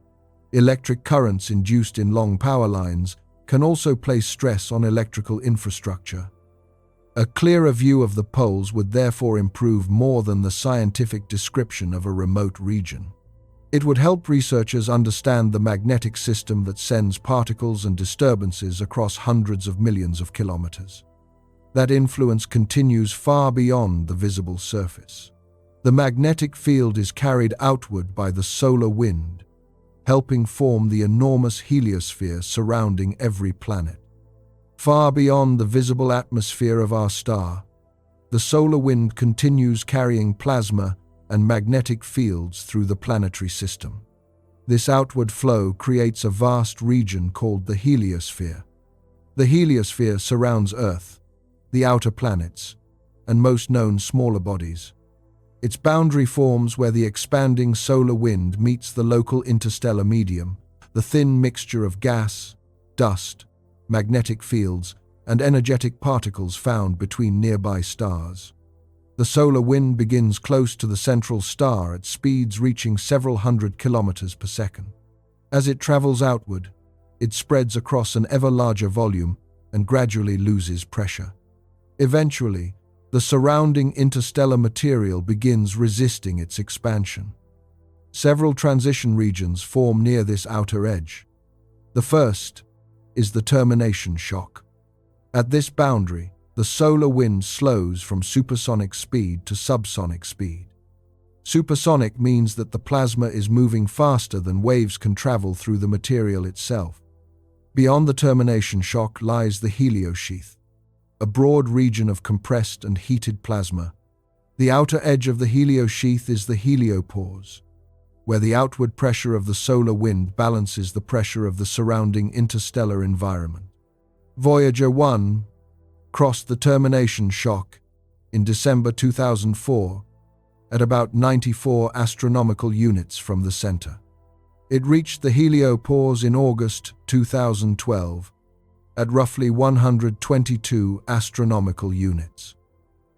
Electric currents induced in long power lines can also place stress on electrical infrastructure. A clearer view of the poles would therefore improve more than the scientific description of a remote region. It would help researchers understand the magnetic system that sends particles and disturbances across hundreds of millions of kilometers. That influence continues far beyond the visible surface. The magnetic field is carried outward by the solar wind, helping form the enormous heliosphere surrounding every planet. Far beyond the visible atmosphere of our star, the solar wind continues carrying plasma and magnetic fields through the planetary system. This outward flow creates a vast region called the heliosphere. The heliosphere surrounds Earth, the outer planets, and most known smaller bodies. Its boundary forms where the expanding solar wind meets the local interstellar medium, the thin mixture of gas, dust, magnetic fields, and energetic particles found between nearby stars. The solar wind begins close to the central star at speeds reaching several hundred kilometers per second. As it travels outward, it spreads across an ever larger volume and gradually loses pressure. Eventually, the surrounding interstellar material begins resisting its expansion. Several transition regions form near this outer edge. The first is the termination shock. At this boundary, the solar wind slows from supersonic speed to subsonic speed. Supersonic means that the plasma is moving faster than waves can travel through the material itself. Beyond the termination shock lies the heliosheath, a broad region of compressed and heated plasma. The outer edge of the heliosheath is the heliopause, where the outward pressure of the solar wind balances the pressure of the surrounding interstellar environment. Voyager 1 crossed the termination shock in December 2004 at about 94 astronomical units from the center. It reached the heliopause in August 2012 at roughly 122 astronomical units.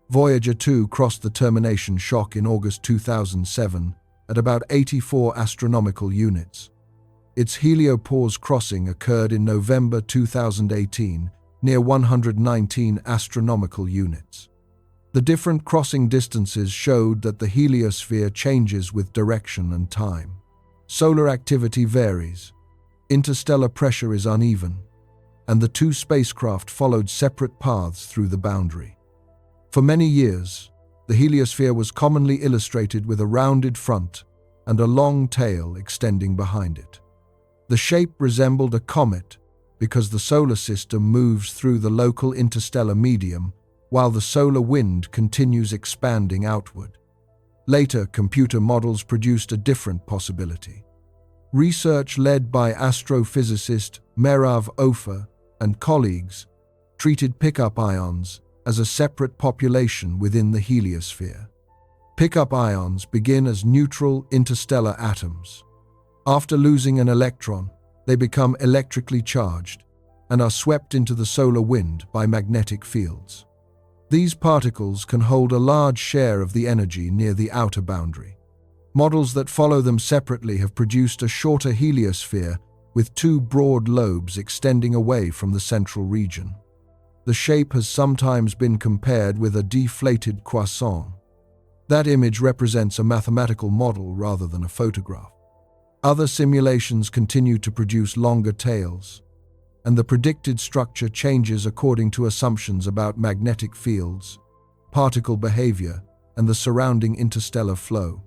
Voyager 2 crossed the termination shock in August 2007 at about 84 astronomical units. Its heliopause crossing occurred in November 2018 near 119 astronomical units. The different crossing distances showed that the heliosphere changes with direction and time. Solar activity varies, interstellar pressure is uneven, and the two spacecraft followed separate paths through the boundary. For many years, the heliosphere was commonly illustrated with a rounded front and a long tail extending behind it. The shape resembled a comet because the solar system moves through the local interstellar medium while the solar wind continues expanding outward. Later, computer models produced a different possibility. Research led by astrophysicist Merav Ofer and colleagues treated pickup ions as a separate population within the heliosphere. Pickup ions begin as neutral interstellar atoms. After losing an electron, they become electrically charged and are swept into the solar wind by magnetic fields. These particles can hold a large share of the energy near the outer boundary. Models that follow them separately have produced a shorter heliosphere with two broad lobes extending away from the central region. The shape has sometimes been compared with a deflated croissant. That image represents a mathematical model rather than a photograph. Other simulations continue to produce longer tails, and the predicted structure changes according to assumptions about magnetic fields, particle behavior, and the surrounding interstellar flow.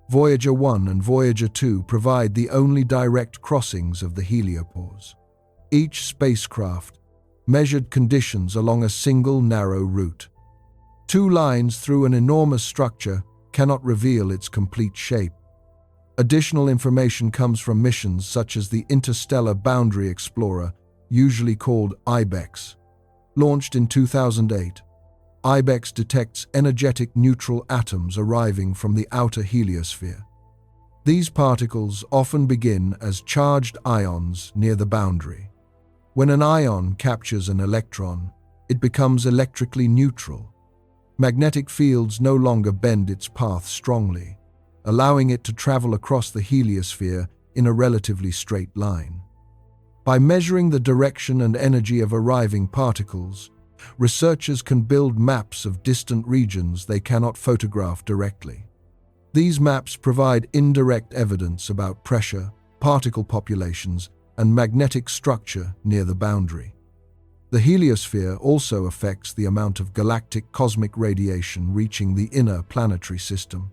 Voyager 1 and Voyager 2 provide the only direct crossings of the heliopause. Each spacecraft measured conditions along a single narrow route. Two lines through an enormous structure cannot reveal its complete shape. Additional information comes from missions such as the Interstellar Boundary Explorer, usually called IBEX. Launched in 2008, IBEX detects energetic neutral atoms arriving from the outer heliosphere. These particles often begin as charged ions near the boundary. When an ion captures an electron, it becomes electrically neutral. Magnetic fields no longer bend its path strongly, allowing it to travel across the heliosphere in a relatively straight line. By measuring the direction and energy of arriving particles, researchers can build maps of distant regions they cannot photograph directly. These maps provide indirect evidence about pressure, particle populations, and magnetic structure near the boundary. The heliosphere also affects the amount of galactic cosmic radiation reaching the inner planetary system.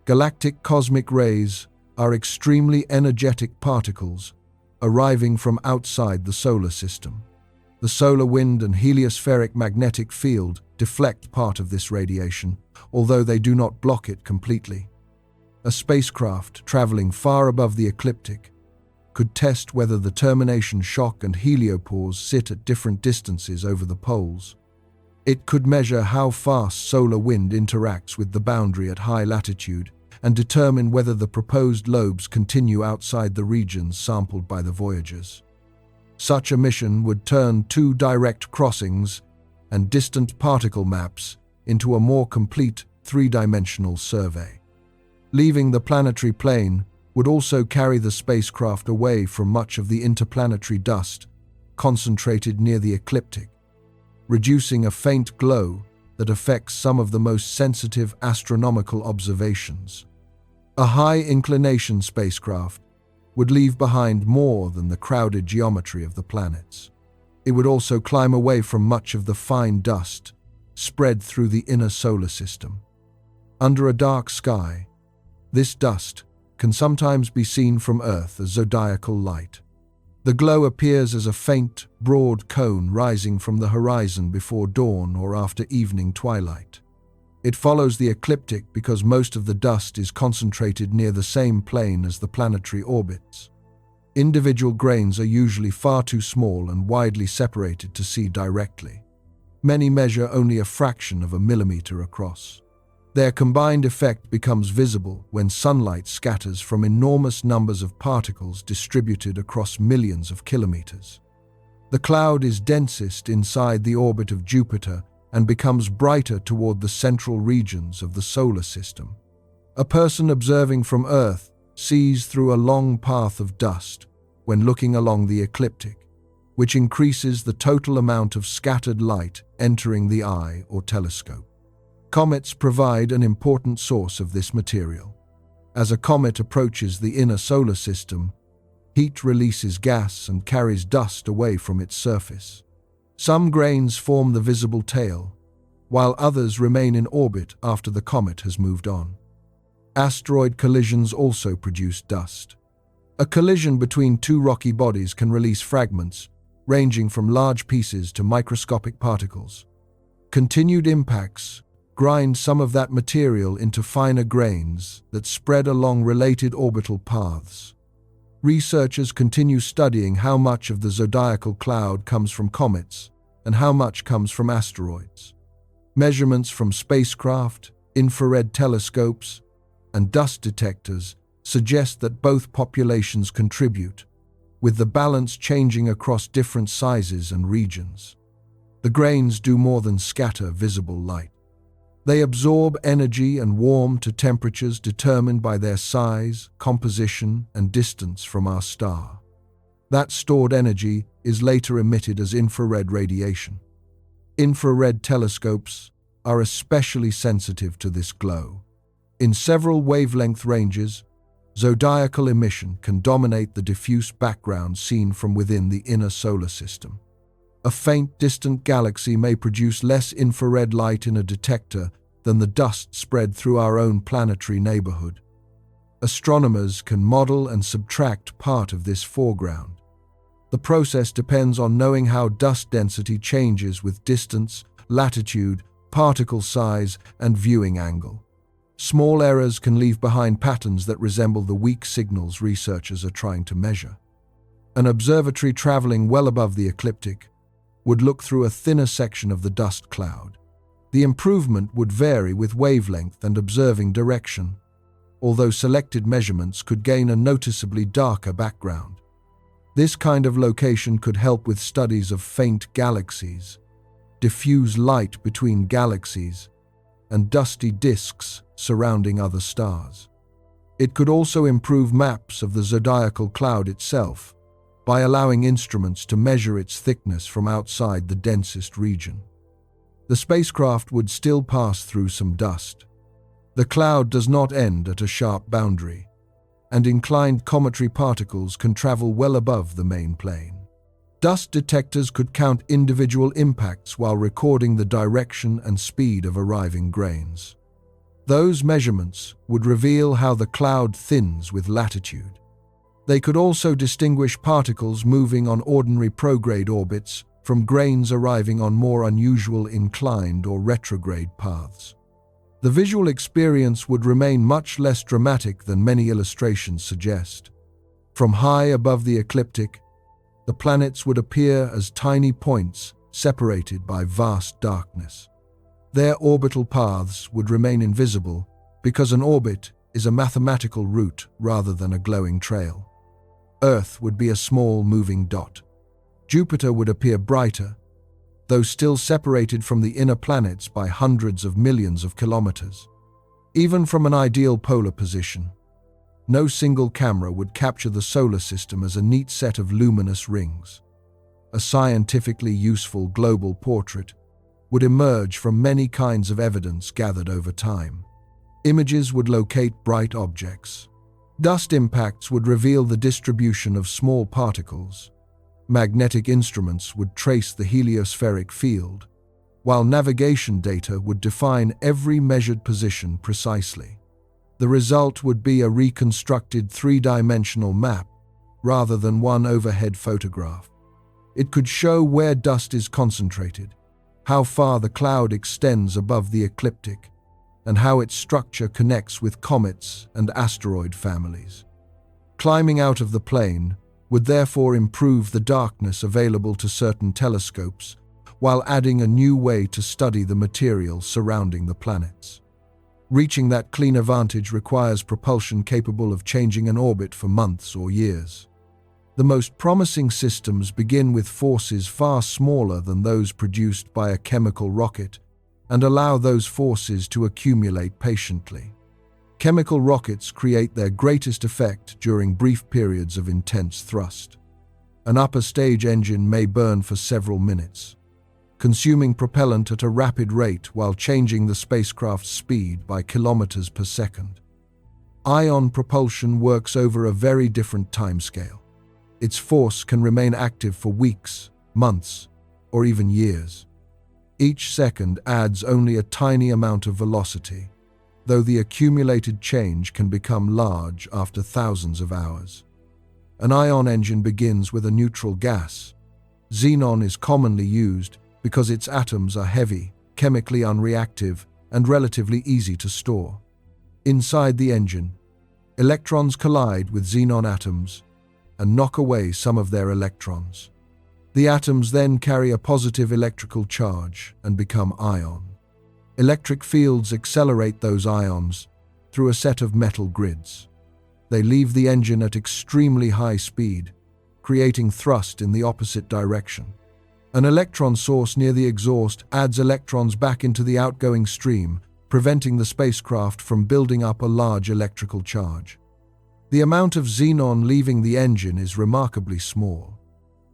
Galactic cosmic rays are extremely energetic particles arriving from outside the solar system. The solar wind and heliospheric magnetic field deflect part of this radiation, although they do not block it completely. A spacecraft traveling far above the ecliptic could test whether the termination shock and heliopause sit at different distances over the poles. It could measure how fast solar wind interacts with the boundary at high latitude and determine whether the proposed lobes continue outside the regions sampled by the voyagers. Such a mission would turn two direct crossings and distant particle maps into a more complete three-dimensional survey. Leaving the planetary plane would also carry the spacecraft away from much of the interplanetary dust concentrated near the ecliptic, reducing a faint glow that affects some of the most sensitive astronomical observations. A high-inclination spacecraft would leave behind more than the crowded geometry of the planets. It would also climb away from much of the fine dust spread through the inner solar system. Under a dark sky, this dust can sometimes be seen from Earth as zodiacal light. The glow appears as a faint, broad cone rising from the horizon before dawn or after evening twilight. It follows the ecliptic because most of the dust is concentrated near the same plane as the planetary orbits. Individual grains are usually far too small and widely separated to see directly. Many measure only a fraction of a millimeter across. Their combined effect becomes visible when sunlight scatters from enormous numbers of particles distributed across millions of kilometers. The cloud is densest inside the orbit of Jupiter and becomes brighter toward the central regions of the solar system. A person observing from Earth sees through a long path of dust when looking along the ecliptic, which increases the total amount of scattered light entering the eye or telescope. Comets provide an important source of this material. As a comet approaches the inner solar system, heat releases gas and carries dust away from its surface. Some grains form the visible tail, while others remain in orbit after the comet has moved on. Asteroid collisions also produce dust. A collision between two rocky bodies can release fragments, ranging from large pieces to microscopic particles. Continued impacts grind some of that material into finer grains that spread along related orbital paths. Researchers continue studying how much of the zodiacal cloud comes from comets and how much comes from asteroids. Measurements from spacecraft, infrared telescopes, and dust detectors suggest that both populations contribute, with the balance changing across different sizes and regions. The grains do more than scatter visible light. They absorb energy and warm to temperatures determined by their size, composition, and distance from our star. That stored energy is later emitted as infrared radiation. Infrared telescopes are especially sensitive to this glow. In several wavelength ranges, zodiacal emission can dominate the diffuse background seen from within the inner solar system. A faint, distant galaxy may produce less infrared light in a detector than the dust spread through our own planetary neighborhood. Astronomers can model and subtract part of this foreground. The process depends on knowing how dust density changes with distance, latitude, particle size, and viewing angle. Small errors can leave behind patterns that resemble the weak signals researchers are trying to measure. An observatory traveling well above the ecliptic would look through a thinner section of the dust cloud. The improvement would vary with wavelength and observing direction, although selected measurements could gain a noticeably darker background. This kind of location could help with studies of faint galaxies, diffuse light between galaxies, and dusty disks surrounding other stars. It could also improve maps of the zodiacal cloud itself by allowing instruments to measure its thickness from outside the densest region. The spacecraft would still pass through some dust. The cloud does not end at a sharp boundary, and inclined cometary particles can travel well above the main plane. Dust detectors could count individual impacts while recording the direction and speed of arriving grains. Those measurements would reveal how the cloud thins with latitude. They could also distinguish particles moving on ordinary prograde orbits from grains arriving on more unusual inclined or retrograde paths. The visual experience would remain much less dramatic than many illustrations suggest. From high above the ecliptic, the planets would appear as tiny points separated by vast darkness. Their orbital paths would remain invisible because an orbit is a mathematical route rather than a glowing trail. Earth would be a small moving dot. Jupiter would appear brighter, though still separated from the inner planets by hundreds of millions of kilometers. Even from an ideal polar position, no single camera would capture the solar system as a neat set of luminous rings. A scientifically useful global portrait would emerge from many kinds of evidence gathered over time. Images would locate bright objects. Dust impacts would reveal the distribution of small particles. Magnetic instruments would trace the heliospheric field, while navigation data would define every measured position precisely. The result would be a reconstructed three-dimensional map rather than one overhead photograph. It could show where dust is concentrated, how far the cloud extends above the ecliptic, and how its structure connects with comets and asteroid families. Climbing out of the plane would therefore improve the darkness available to certain telescopes, while adding a new way to study the material surrounding the planets. Reaching that cleaner vantage requires propulsion capable of changing an orbit for months or years. The most promising systems begin with forces far smaller than those produced by a chemical rocket and allow those forces to accumulate patiently. Chemical rockets create their greatest effect during brief periods of intense thrust. An upper stage engine may burn for several minutes, consuming propellant at a rapid rate while changing the spacecraft's speed by kilometers per second. Ion propulsion works over a very different timescale. Its force can remain active for weeks, months, or even years. Each second adds only a tiny amount of velocity, though the accumulated change can become large after thousands of hours. An ion engine begins with a neutral gas. Xenon is commonly used because its atoms are heavy, chemically unreactive, and relatively easy to store. Inside the engine, electrons collide with xenon atoms and knock away some of their electrons. The atoms then carry a positive electrical charge and become ion. Electric fields accelerate those ions through a set of metal grids. They leave the engine at extremely high speed, creating thrust in the opposite direction. An electron source near the exhaust adds electrons back into the outgoing stream, preventing the spacecraft from building up a large electrical charge. The amount of xenon leaving the engine is remarkably small.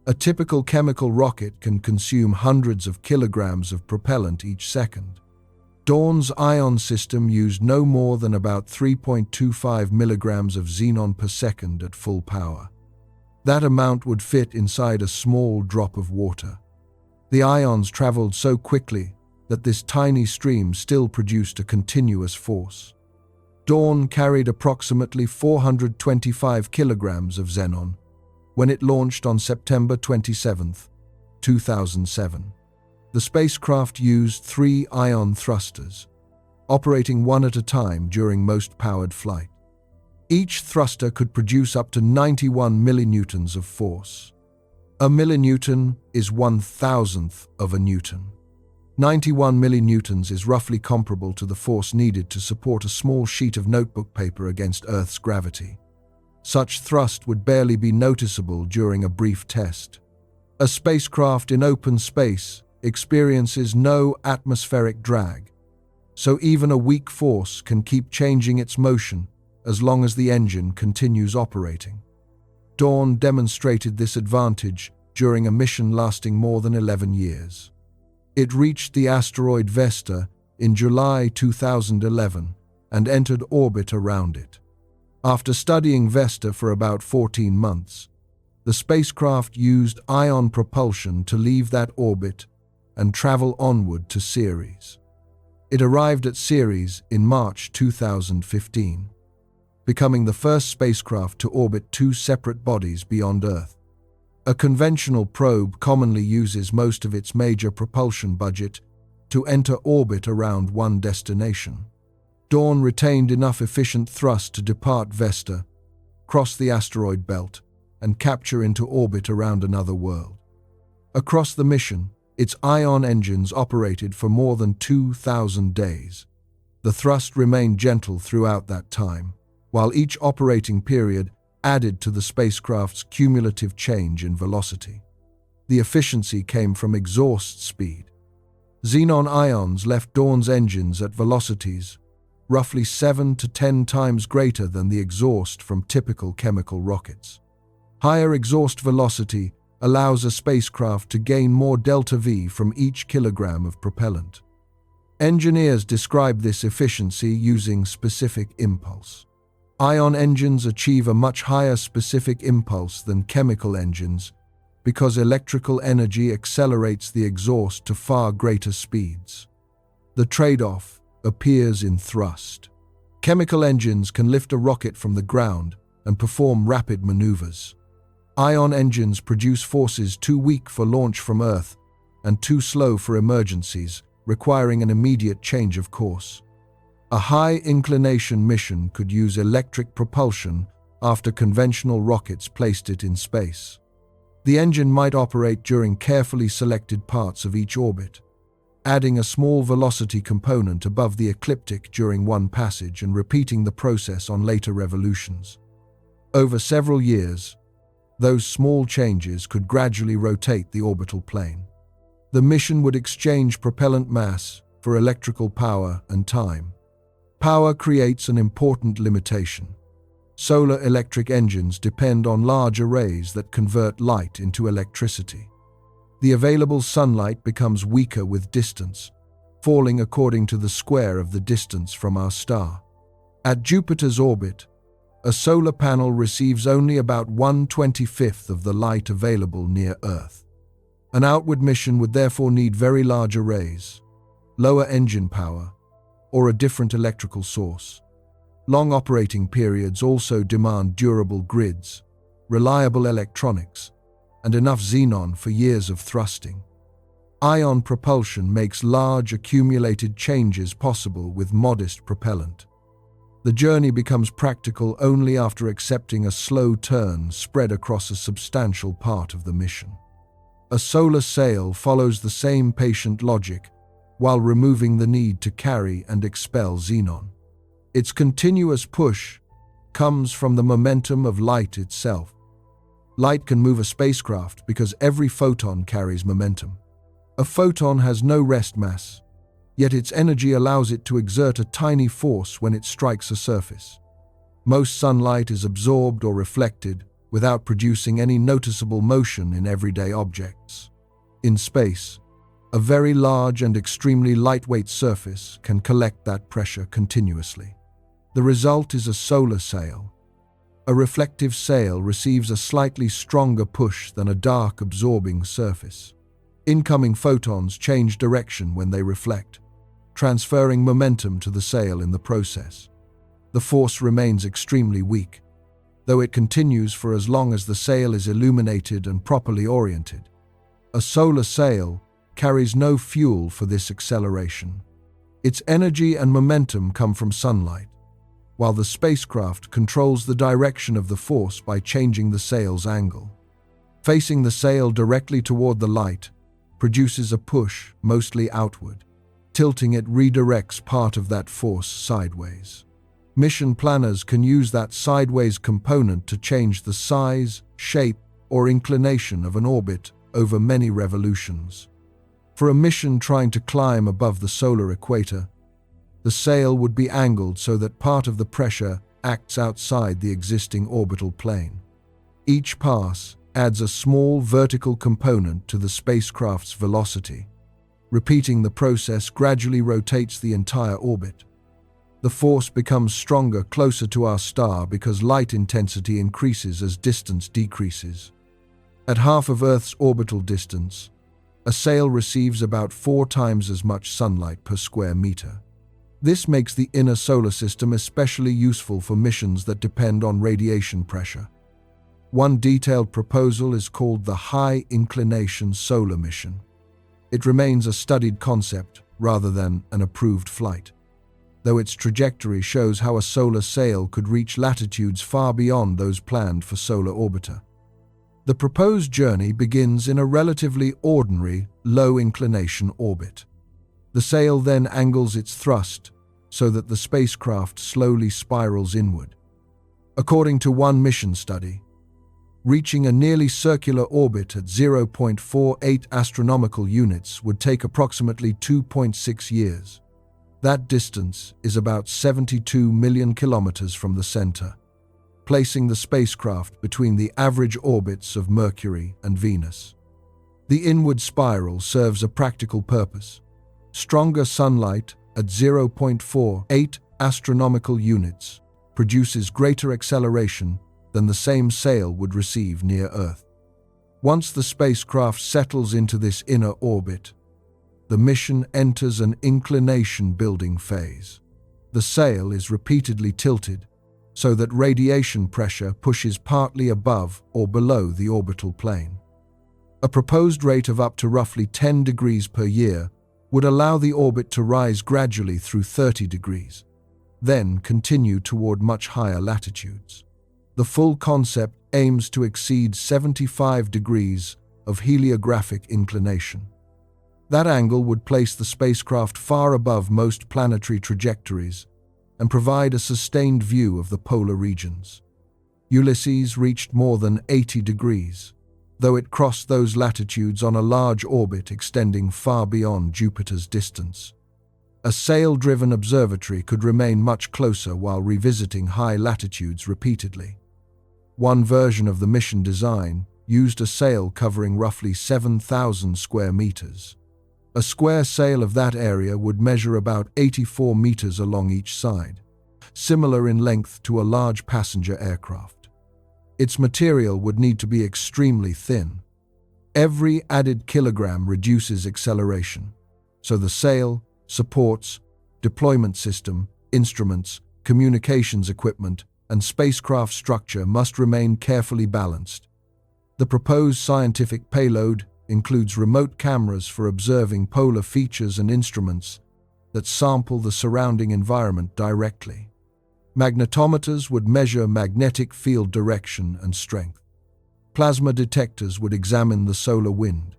A typical chemical rocket can consume hundreds of kilograms of propellant each second. Dawn's ion system used no more than about 3.25 milligrams of xenon per second at full power. That amount would fit inside a small drop of water. The ions traveled so quickly that this tiny stream still produced a continuous force. Dawn carried approximately 425 kilograms of xenon when it launched on September 27, 2007. The spacecraft used 3 ion thrusters, operating one at a time during most powered flight. Each thruster could produce up to 91 millinewtons of force. A millinewton is 1,000th of a newton. 91 millinewtons is roughly comparable to the force needed to support a small sheet of notebook paper against Earth's gravity. Such thrust would barely be noticeable during a brief test. A spacecraft in open space experiences no atmospheric drag, so even a weak force can keep changing its motion as long as the engine continues operating. Dawn demonstrated this advantage during a mission lasting more than 11 years. It reached the asteroid Vesta in July 2011 and entered orbit around it. After studying Vesta for about 14 months, the spacecraft used ion propulsion to leave that orbit and travel onward to Ceres. It arrived at Ceres in March 2015, becoming the first spacecraft to orbit two separate bodies beyond Earth. A conventional probe commonly uses most of its major propulsion budget to enter orbit around one destination. Dawn retained enough efficient thrust to depart Vesta, cross the asteroid belt, and capture into orbit around another world. Across the mission, its ion engines operated for more than 2,000 days. The thrust remained gentle throughout that time, while each operating period added to the spacecraft's cumulative change in velocity. The efficiency came from exhaust speed. Xenon ions left Dawn's engines at velocities roughly 7 to 10 times greater than the exhaust from typical chemical rockets. Higher exhaust velocity allows a spacecraft to gain more delta-V from each kilogram of propellant. Engineers describe this efficiency using specific impulse. Ion engines achieve a much higher specific impulse than chemical engines because electrical energy accelerates the exhaust to far greater speeds. The trade-off appears in thrust. Chemical engines can lift a rocket from the ground and perform rapid maneuvers. Ion engines produce forces too weak for launch from Earth and too slow for emergencies, requiring an immediate change of course. A high-inclination mission could use electric propulsion after conventional rockets placed it in space. The engine might operate during carefully selected parts of each orbit, adding a small velocity component above the ecliptic during one passage and repeating the process on later revolutions. Over several years, those small changes could gradually rotate the orbital plane. The mission would exchange propellant mass for electrical power and time. Power creates an important limitation. Solar electric engines depend on large arrays that convert light into electricity. The available sunlight becomes weaker with distance, falling according to the square of the distance from our star. At Jupiter's orbit, a solar panel receives only about 1/25 of the light available near Earth. An outward mission would therefore need very large arrays, lower engine power, or a different electrical source. Long operating periods also demand durable grids, reliable electronics, and enough xenon for years of thrusting. Ion propulsion makes large accumulated changes possible with modest propellant. The journey becomes practical only after accepting a slow turn spread across a substantial part of the mission. A solar sail follows the same patient logic while removing the need to carry and expel xenon. Its continuous push comes from the momentum of light itself. Light can move a spacecraft because every photon carries momentum. A photon has no rest mass, yet its energy allows it to exert a tiny force when it strikes a surface. Most sunlight is absorbed or reflected without producing any noticeable motion in everyday objects. In space, a very large and extremely lightweight surface can collect that pressure continuously. The result is a solar sail. A reflective sail receives a slightly stronger push than a dark absorbing surface. Incoming photons change direction when they reflect, transferring momentum to the sail in the process. The force remains extremely weak, though it continues for as long as the sail is illuminated and properly oriented. A solar sail carries no fuel for this acceleration. Its energy and momentum come from sunlight, while the spacecraft controls the direction of the force by changing the sail's angle. Facing the sail directly toward the light produces a push, mostly outward. Tilting it redirects part of that force sideways. Mission planners can use that sideways component to change the size, shape, or inclination of an orbit over many revolutions. For a mission trying to climb above the solar equator, the sail would be angled so that part of the pressure acts outside the existing orbital plane. Each pass adds a small vertical component to the spacecraft's velocity. Repeating the process gradually rotates the entire orbit. The force becomes stronger closer to our star because light intensity increases as distance decreases. At half of Earth's orbital distance, a sail receives about 4 times as much sunlight per square meter. This makes the inner solar system especially useful for missions that depend on radiation pressure. One detailed proposal is called the High Inclination Solar Mission. It remains a studied concept rather than an approved flight, though its trajectory shows how a solar sail could reach latitudes far beyond those planned for solar orbiter. The proposed journey begins in a relatively ordinary, low-inclination orbit. The sail then angles its thrust so that the spacecraft slowly spirals inward. According to one mission study, reaching a nearly circular orbit at 0.48 astronomical units would take approximately 2.6 years. That distance is about 72 million kilometers from the center, placing the spacecraft between the average orbits of Mercury and Venus. The inward spiral serves a practical purpose. Stronger sunlight at 0.48 astronomical units produces greater acceleration than the same sail would receive near Earth. Once the spacecraft settles into this inner orbit, the mission enters an inclination-building phase. The sail is repeatedly tilted so that radiation pressure pushes partly above or below the orbital plane. A proposed rate of up to roughly 10 degrees per year would allow the orbit to rise gradually through 30 degrees, then continue toward much higher latitudes. The full concept aims to exceed 75 degrees of heliographic inclination. That angle would place the spacecraft far above most planetary trajectories and provide a sustained view of the polar regions. Ulysses reached more than 80 degrees, though it crossed those latitudes on a large orbit extending far beyond Jupiter's distance. A sail-driven observatory could remain much closer while revisiting high latitudes repeatedly. One version of the mission design used a sail covering roughly 7,000 square meters. A square sail of that area would measure about 84 meters along each side, similar in length to a large passenger aircraft. Its material would need to be extremely thin. Every added kilogram reduces acceleration, so the sail, supports, deployment system, instruments, communications equipment, and spacecraft structure must remain carefully balanced. The proposed scientific payload includes remote cameras for observing polar features and instruments that sample the surrounding environment directly. Magnetometers would measure magnetic field direction and strength. Plasma detectors would examine the solar wind,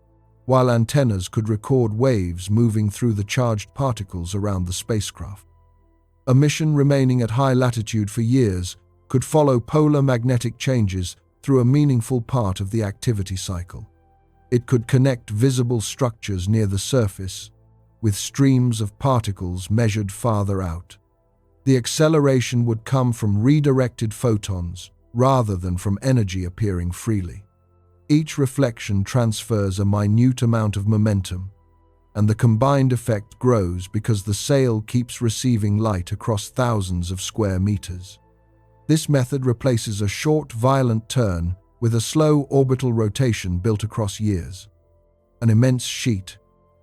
while antennas could record waves moving through the charged particles around the spacecraft. A mission remaining at high latitude for years could follow polar magnetic changes through a meaningful part of the activity cycle. It could connect visible structures near the surface with streams of particles measured farther out. The acceleration would come from redirected photons rather than from energy appearing freely. Each reflection transfers a minute amount of momentum, and the combined effect grows because the sail keeps receiving light across thousands of square meters. This method replaces a short, violent turn with a slow orbital rotation built across years. An immense sheet,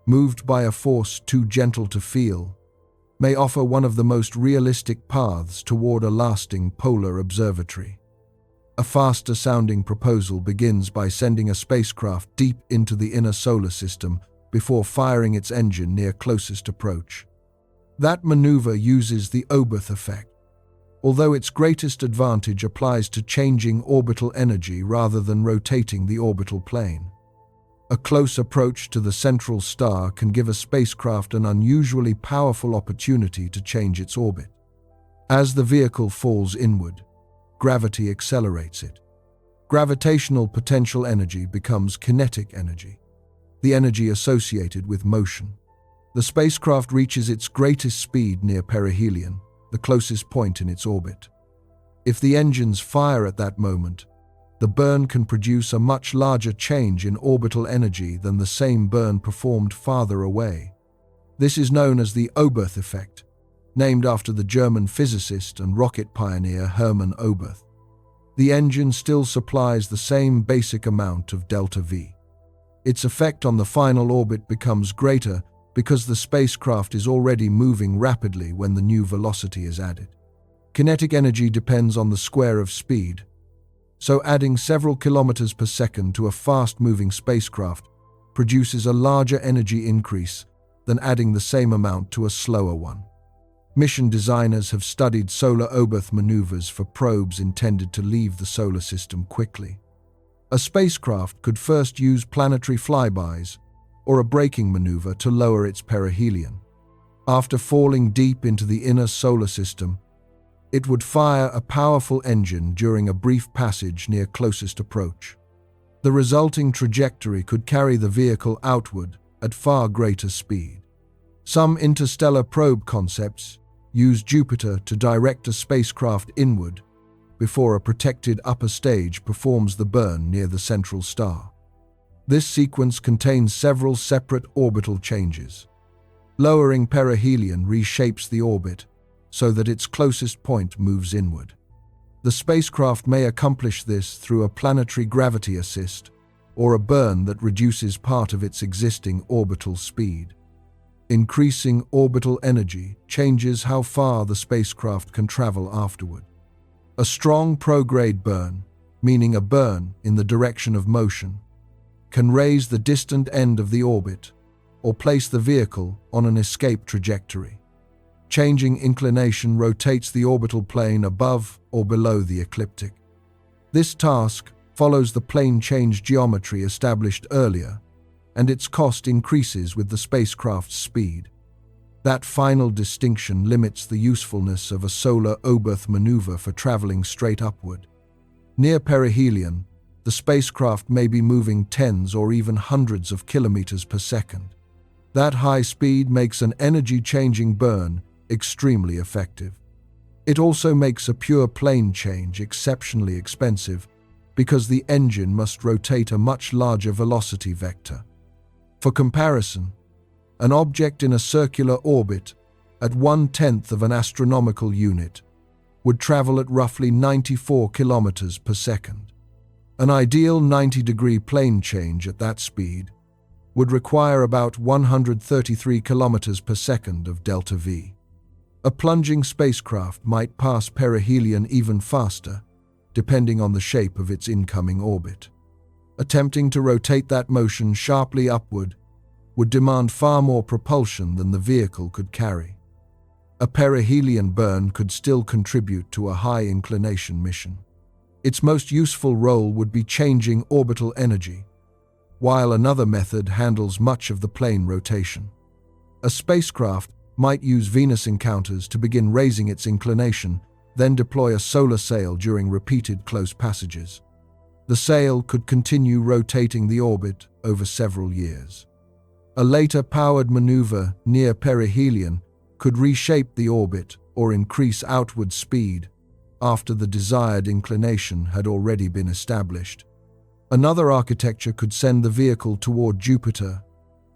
moved by a force too gentle to feel, may offer one of the most realistic paths toward a lasting polar observatory. A faster-sounding proposal begins by sending a spacecraft deep into the inner solar system before firing its engine near closest approach. That maneuver uses the Oberth effect, although its greatest advantage applies to changing orbital energy rather than rotating the orbital plane. A close approach to the central star can give a spacecraft an unusually powerful opportunity to change its orbit. As the vehicle falls inward, gravity accelerates it. Gravitational potential energy becomes kinetic energy, the energy associated with motion. The spacecraft reaches its greatest speed near perihelion, the closest point in its orbit. If the engines fire at that moment, the burn can produce a much larger change in orbital energy than the same burn performed farther away. This is known as the Oberth effect, named after the German physicist and rocket pioneer Hermann Oberth. The engine still supplies the same basic amount of delta V. Its effect on the final orbit becomes greater because the spacecraft is already moving rapidly when the new velocity is added. Kinetic energy depends on the square of speed, so adding several kilometers per second to a fast-moving spacecraft produces a larger energy increase than adding the same amount to a slower one. Mission designers have studied solar Oberth maneuvers for probes intended to leave the solar system quickly. A spacecraft could first use planetary flybys or a braking maneuver to lower its perihelion. After falling deep into the inner solar system, it would fire a powerful engine during a brief passage near closest approach. The resulting trajectory could carry the vehicle outward at far greater speed. Some interstellar probe concepts use Jupiter to direct a spacecraft inward before a protected upper stage performs the burn near the central star. This sequence contains several separate orbital changes. Lowering perihelion reshapes the orbit so that its closest point moves inward. The spacecraft may accomplish this through a planetary gravity assist or a burn that reduces part of its existing orbital speed. Increasing orbital energy changes how far the spacecraft can travel afterward. A strong prograde burn, meaning a burn in the direction of motion, can raise the distant end of the orbit or place the vehicle on an escape trajectory. Changing inclination rotates the orbital plane above or below the ecliptic. This task follows the plane change geometry established earlier, and its cost increases with the spacecraft's speed. That final distinction limits the usefulness of a solar Oberth maneuver for traveling straight upward. Near perihelion, the spacecraft may be moving tens or even hundreds of kilometers per second. That high speed makes an energy-changing burn extremely effective. It also makes a pure plane change exceptionally expensive because the engine must rotate a much larger velocity vector. For comparison, an object in a circular orbit at 1/10 of an astronomical unit would travel at roughly 94 kilometers per second. An ideal 90-degree plane change at that speed would require about 133 kilometers per second of delta V. A plunging spacecraft might pass perihelion even faster, depending on the shape of its incoming orbit. Attempting to rotate that motion sharply upward would demand far more propulsion than the vehicle could carry. A perihelion burn could still contribute to a high-inclination mission. Its most useful role would be changing orbital energy, while another method handles much of the plane rotation. A spacecraft might use Venus encounters to begin raising its inclination, then deploy a solar sail during repeated close passages. The sail could continue rotating the orbit over several years. A later powered maneuver near perihelion could reshape the orbit or increase outward speed after the desired inclination had already been established. Another architecture could send the vehicle toward Jupiter,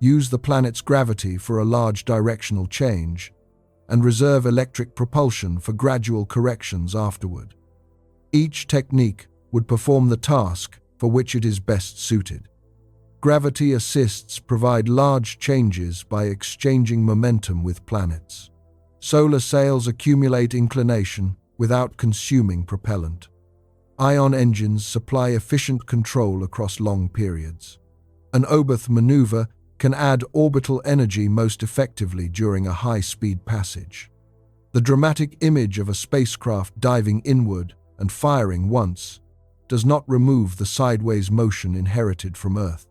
use the planet's gravity for a large directional change, and reserve electric propulsion for gradual corrections afterward. Each technique would perform the task for which it is best suited. Gravity assists provide large changes by exchanging momentum with planets. Solar sails accumulate inclination without consuming propellant. Ion engines supply efficient control across long periods. An Oberth maneuver can add orbital energy most effectively during a high-speed passage. The dramatic image of a spacecraft diving inward and firing once does not remove the sideways motion inherited from Earth.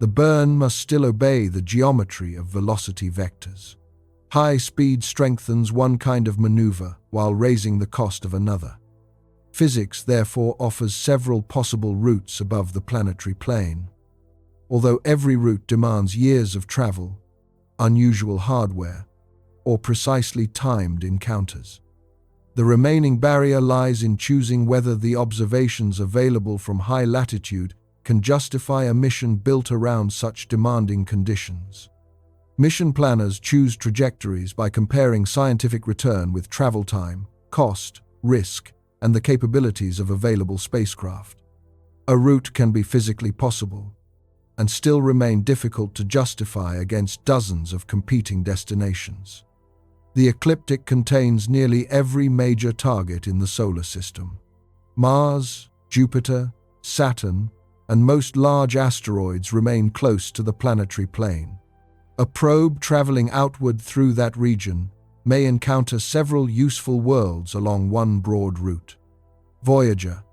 The burn must still obey the geometry of velocity vectors. High speed strengthens one kind of maneuver while raising the cost of another. Physics therefore offers several possible routes above the planetary plane. Although every route demands years of travel, unusual hardware, or precisely timed encounters. The remaining barrier lies in choosing whether the observations available from high latitude can justify a mission built around such demanding conditions. Mission planners choose trajectories by comparing scientific return with travel time, cost, risk, and the capabilities of available spacecraft. A route can be physically possible and still remain difficult to justify against dozens of competing destinations. The ecliptic contains nearly every major target in the solar system. Mars, Jupiter, Saturn, and most large asteroids remain close to the planetary plane. A probe traveling outward through that region may encounter several useful worlds along one broad route. Voyager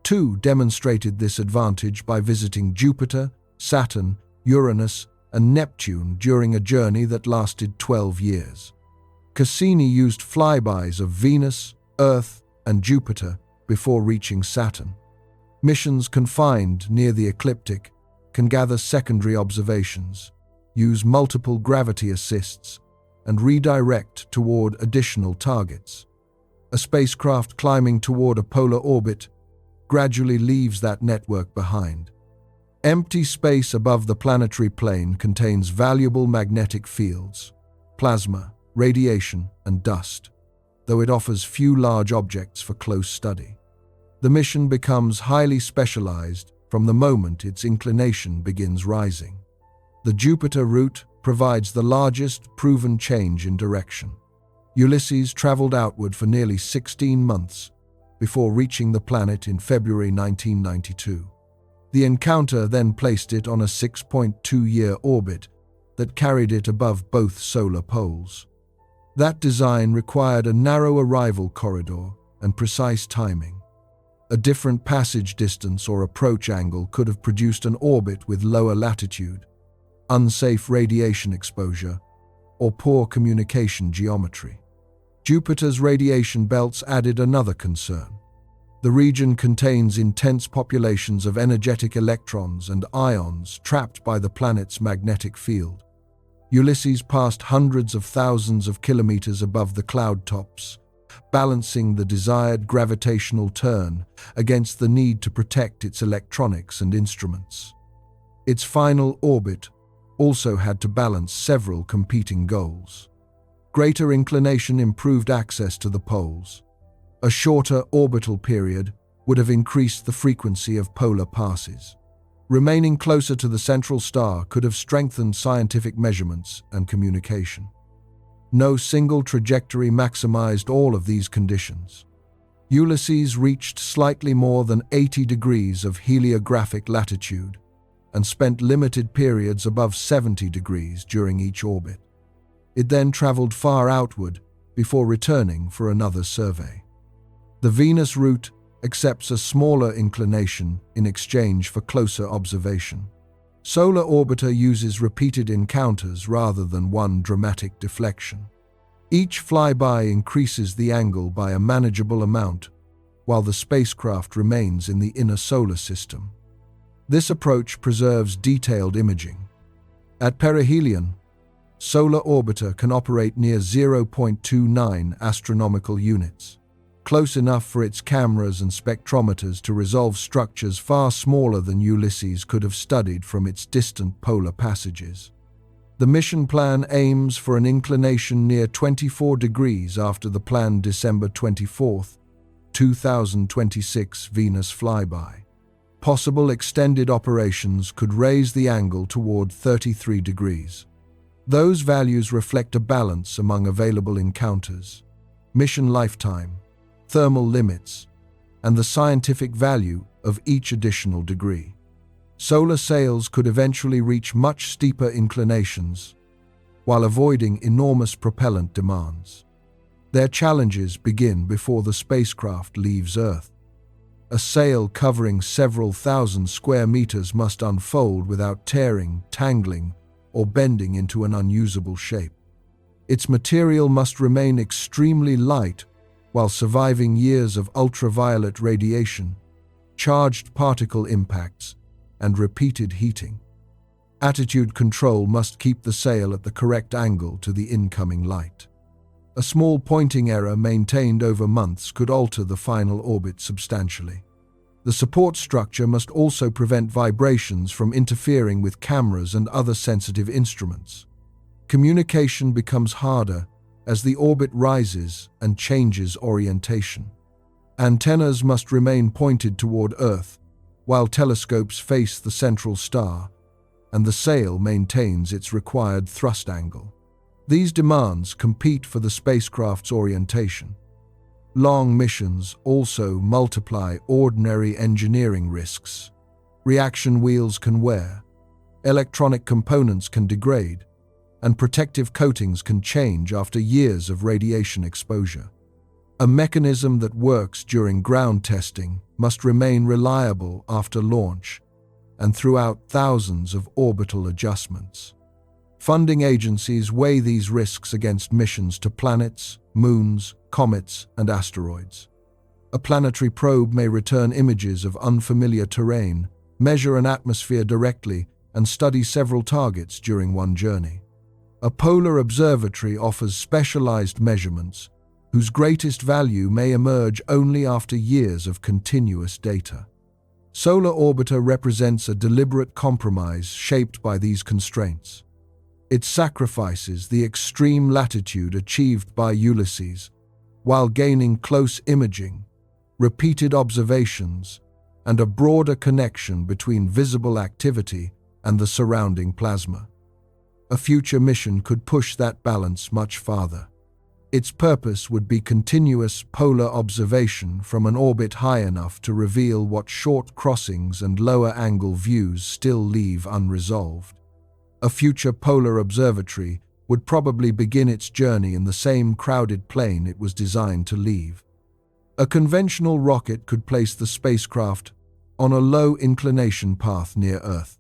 2 demonstrated this advantage by visiting Jupiter, Saturn, Uranus, and Neptune during a journey that lasted 12 years. Cassini used flybys of Venus, Earth, and Jupiter before reaching Saturn. Missions confined near the ecliptic can gather secondary observations, use multiple gravity assists, and redirect toward additional targets. A spacecraft climbing toward a polar orbit gradually leaves that network behind. Empty space above the planetary plane contains valuable magnetic fields, plasma, radiation, and dust, though it offers few large objects for close study. The mission becomes highly specialized from the moment its inclination begins rising. The Jupiter route provides the largest proven change in direction. Ulysses traveled outward for nearly 16 months before reaching the planet in February 1992. The encounter then placed it on a 6.2-year orbit that carried it above both solar poles. That design required a narrow arrival corridor and precise timing. A different passage distance or approach angle could have produced an orbit with lower latitude, unsafe radiation exposure, or poor communication geometry. Jupiter's radiation belts added another concern. The region contains intense populations of energetic electrons and ions trapped by the planet's magnetic field. Ulysses passed hundreds of thousands of kilometers above the cloud tops, balancing the desired gravitational turn against the need to protect its electronics and instruments. Its final orbit also had to balance several competing goals. Greater inclination improved access to the poles. A shorter orbital period would have increased the frequency of polar passes. Remaining closer to the central star could have strengthened scientific measurements and communication. No single trajectory maximized all of these conditions. Ulysses reached slightly more than 80 degrees of heliographic latitude and spent limited periods above 70 degrees during each orbit. It then traveled far outward before returning for another survey. The Venus route accepts a smaller inclination in exchange for closer observation. Solar Orbiter uses repeated encounters rather than one dramatic deflection. Each flyby increases the angle by a manageable amount, while the spacecraft remains in the inner solar system. This approach preserves detailed imaging. At perihelion, Solar Orbiter can operate near 0.29 astronomical units, close enough for its cameras and spectrometers to resolve structures far smaller than Ulysses could have studied from its distant polar passages. The mission plan aims for an inclination near 24 degrees after the planned December 24, 2026 Venus flyby. Possible extended operations could raise the angle toward 33 degrees. Those values reflect a balance among available encounters, mission lifetime, thermal limits, and the scientific value of each additional degree. Solar sails could eventually reach much steeper inclinations while avoiding enormous propellant demands. Their challenges begin before the spacecraft leaves Earth. A sail covering several thousand square meters must unfold without tearing, tangling, or bending into an unusable shape. Its material must remain extremely light while surviving years of ultraviolet radiation, charged particle impacts, and repeated heating. Attitude control must keep the sail at the correct angle to the incoming light. A small pointing error maintained over months could alter the final orbit substantially. The support structure must also prevent vibrations from interfering with cameras and other sensitive instruments. Communication becomes harder as the orbit rises and changes orientation. Antennas must remain pointed toward Earth, while telescopes face the central star, and the sail maintains its required thrust angle. These demands compete for the spacecraft's orientation. Long missions also multiply ordinary engineering risks. Reaction wheels can wear, electronic components can degrade, and protective coatings can change after years of radiation exposure. A mechanism that works during ground testing must remain reliable after launch and throughout thousands of orbital adjustments. Funding agencies weigh these risks against missions to planets, moons, comets, and asteroids. A planetary probe may return images of unfamiliar terrain, measure an atmosphere directly, and study several targets during one journey. A polar observatory offers specialized measurements whose greatest value may emerge only after years of continuous data. Solar Orbiter represents a deliberate compromise shaped by these constraints. It sacrifices the extreme latitude achieved by Ulysses while gaining close imaging, repeated observations, and a broader connection between visible activity and the surrounding plasma. A future mission could push that balance much farther. Its purpose would be continuous polar observation from an orbit high enough to reveal what short crossings and lower-angle views still leave unresolved. A future polar observatory would probably begin its journey in the same crowded plane it was designed to leave. A conventional rocket could place the spacecraft on a low-inclination path near Earth.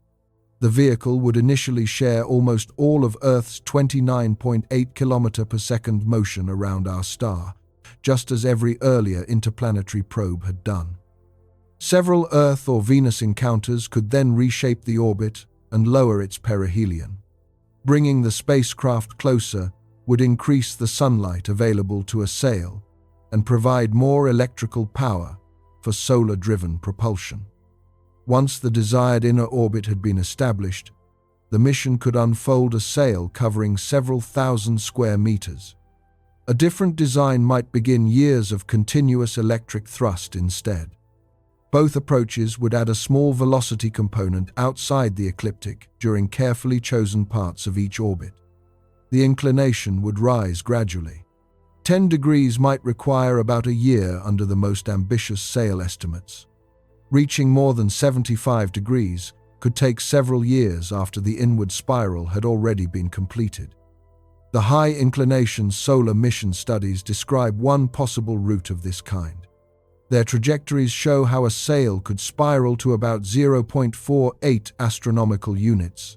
The vehicle would initially share almost all of Earth's 29.8 km/s motion around our star, just as every earlier interplanetary probe had done. Several Earth or Venus encounters could then reshape the orbit and lower its perihelion. Bringing the spacecraft closer would increase the sunlight available to a sail and provide more electrical power for solar-driven propulsion. Once the desired inner orbit had been established, the mission could unfold a sail covering several thousand square meters. A different design might begin years of continuous electric thrust instead. Both approaches would add a small velocity component outside the ecliptic during carefully chosen parts of each orbit. The inclination would rise gradually. 10 degrees might require about a year under the most ambitious sail estimates. Reaching more than 75 degrees could take several years after the inward spiral had already been completed. The high-inclination solar mission studies describe one possible route of this kind. Their trajectories show how a sail could spiral to about 0.48 astronomical units,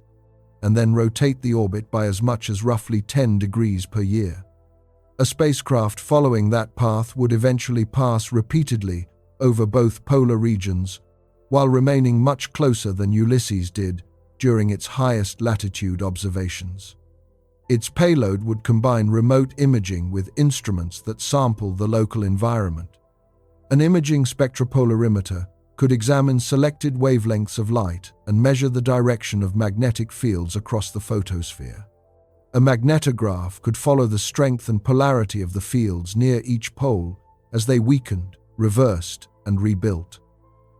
and then rotate the orbit by as much as roughly 10 degrees per year. A spacecraft following that path would eventually pass repeatedly over both polar regions, while remaining much closer than Ulysses did during its highest latitude observations. Its payload would combine remote imaging with instruments that sample the local environment. An imaging spectropolarimeter could examine selected wavelengths of light and measure the direction of magnetic fields across the photosphere. A magnetograph could follow the strength and polarity of the fields near each pole as they weakened, reversed, and rebuilt.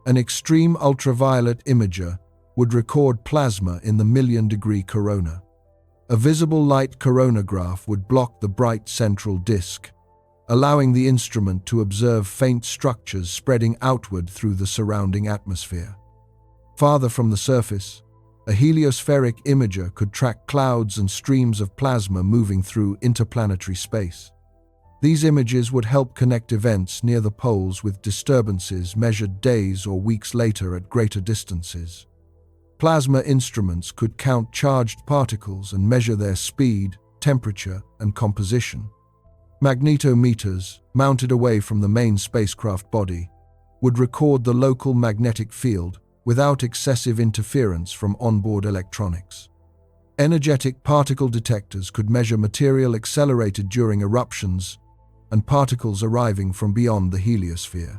An extreme ultraviolet imager would record plasma in the million-degree corona. A visible light coronagraph would block the bright central disk, allowing the instrument to observe faint structures spreading outward through the surrounding atmosphere. Farther from the surface, a heliospheric imager could track clouds and streams of plasma moving through interplanetary space. These images would help connect events near the poles with disturbances measured days or weeks later at greater distances. Plasma instruments could count charged particles and measure their speed, temperature, and composition. Magnetometers, mounted away from the main spacecraft body, would record the local magnetic field without excessive interference from onboard electronics. Energetic particle detectors could measure material accelerated during eruptions and particles arriving from beyond the heliosphere.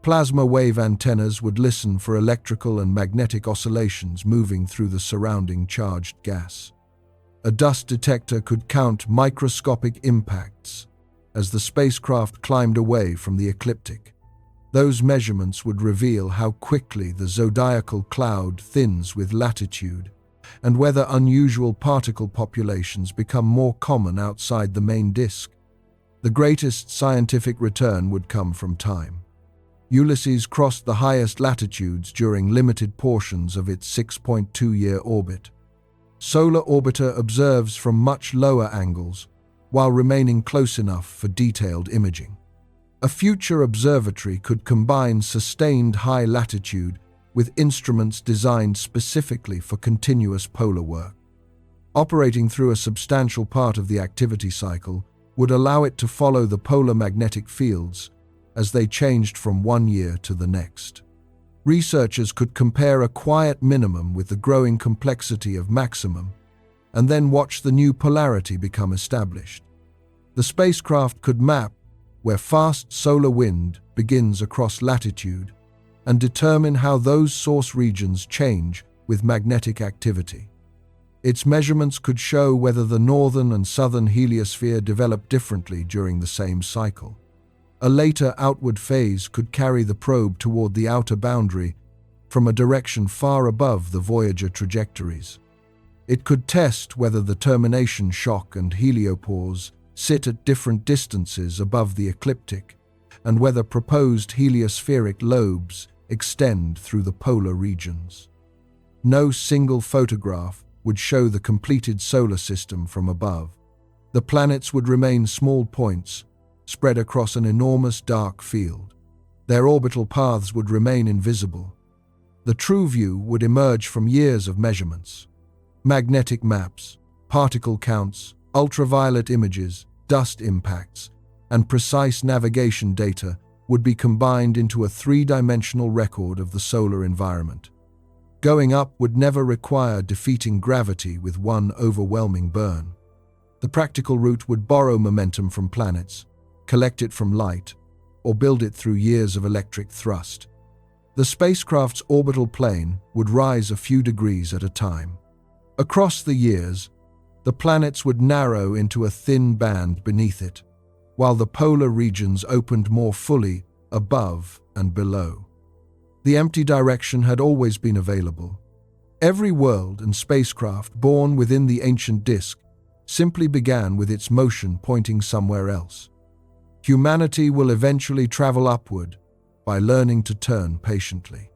Plasma wave antennas would listen for electrical and magnetic oscillations moving through the surrounding charged gas. A dust detector could count microscopic impacts as the spacecraft climbed away from the ecliptic. Those measurements would reveal how quickly the zodiacal cloud thins with latitude and whether unusual particle populations become more common outside the main disk. The greatest scientific return would come from time. Ulysses crossed the highest latitudes during limited portions of its 6.2-year orbit. Solar Orbiter observes from much lower angles while remaining close enough for detailed imaging. A future observatory could combine sustained high latitude with instruments designed specifically for continuous polar work. Operating through a substantial part of the activity cycle would allow it to follow the polar magnetic fields as they changed from one year to the next. Researchers could compare a quiet minimum with the growing complexity of maximum, and then watch the new polarity become established. The spacecraft could map where fast solar wind begins across latitude and determine how those source regions change with magnetic activity. Its measurements could show whether the northern and southern heliosphere develop differently during the same cycle. A later outward phase could carry the probe toward the outer boundary from a direction far above the Voyager trajectories. It could test whether the termination shock and heliopause sit at different distances above the ecliptic, and whether proposed heliospheric lobes extend through the polar regions. No single photograph would show the completed solar system from above. The planets would remain small points, spread across an enormous dark field. Their orbital paths would remain invisible. The true view would emerge from years of measurements. Magnetic maps, particle counts, ultraviolet images, dust impacts, and precise navigation data would be combined into a three-dimensional record of the solar environment. Going up would never require defeating gravity with one overwhelming burn. The practical route would borrow momentum from planets, collect it from light, or build it through years of electric thrust. The spacecraft's orbital plane would rise a few degrees at a time. Across the years, the planets would narrow into a thin band beneath it, while the polar regions opened more fully above and below. The empty direction had always been available. Every world and spacecraft born within the ancient disk simply began with its motion pointing somewhere else. Humanity will eventually travel upward by learning to turn patiently.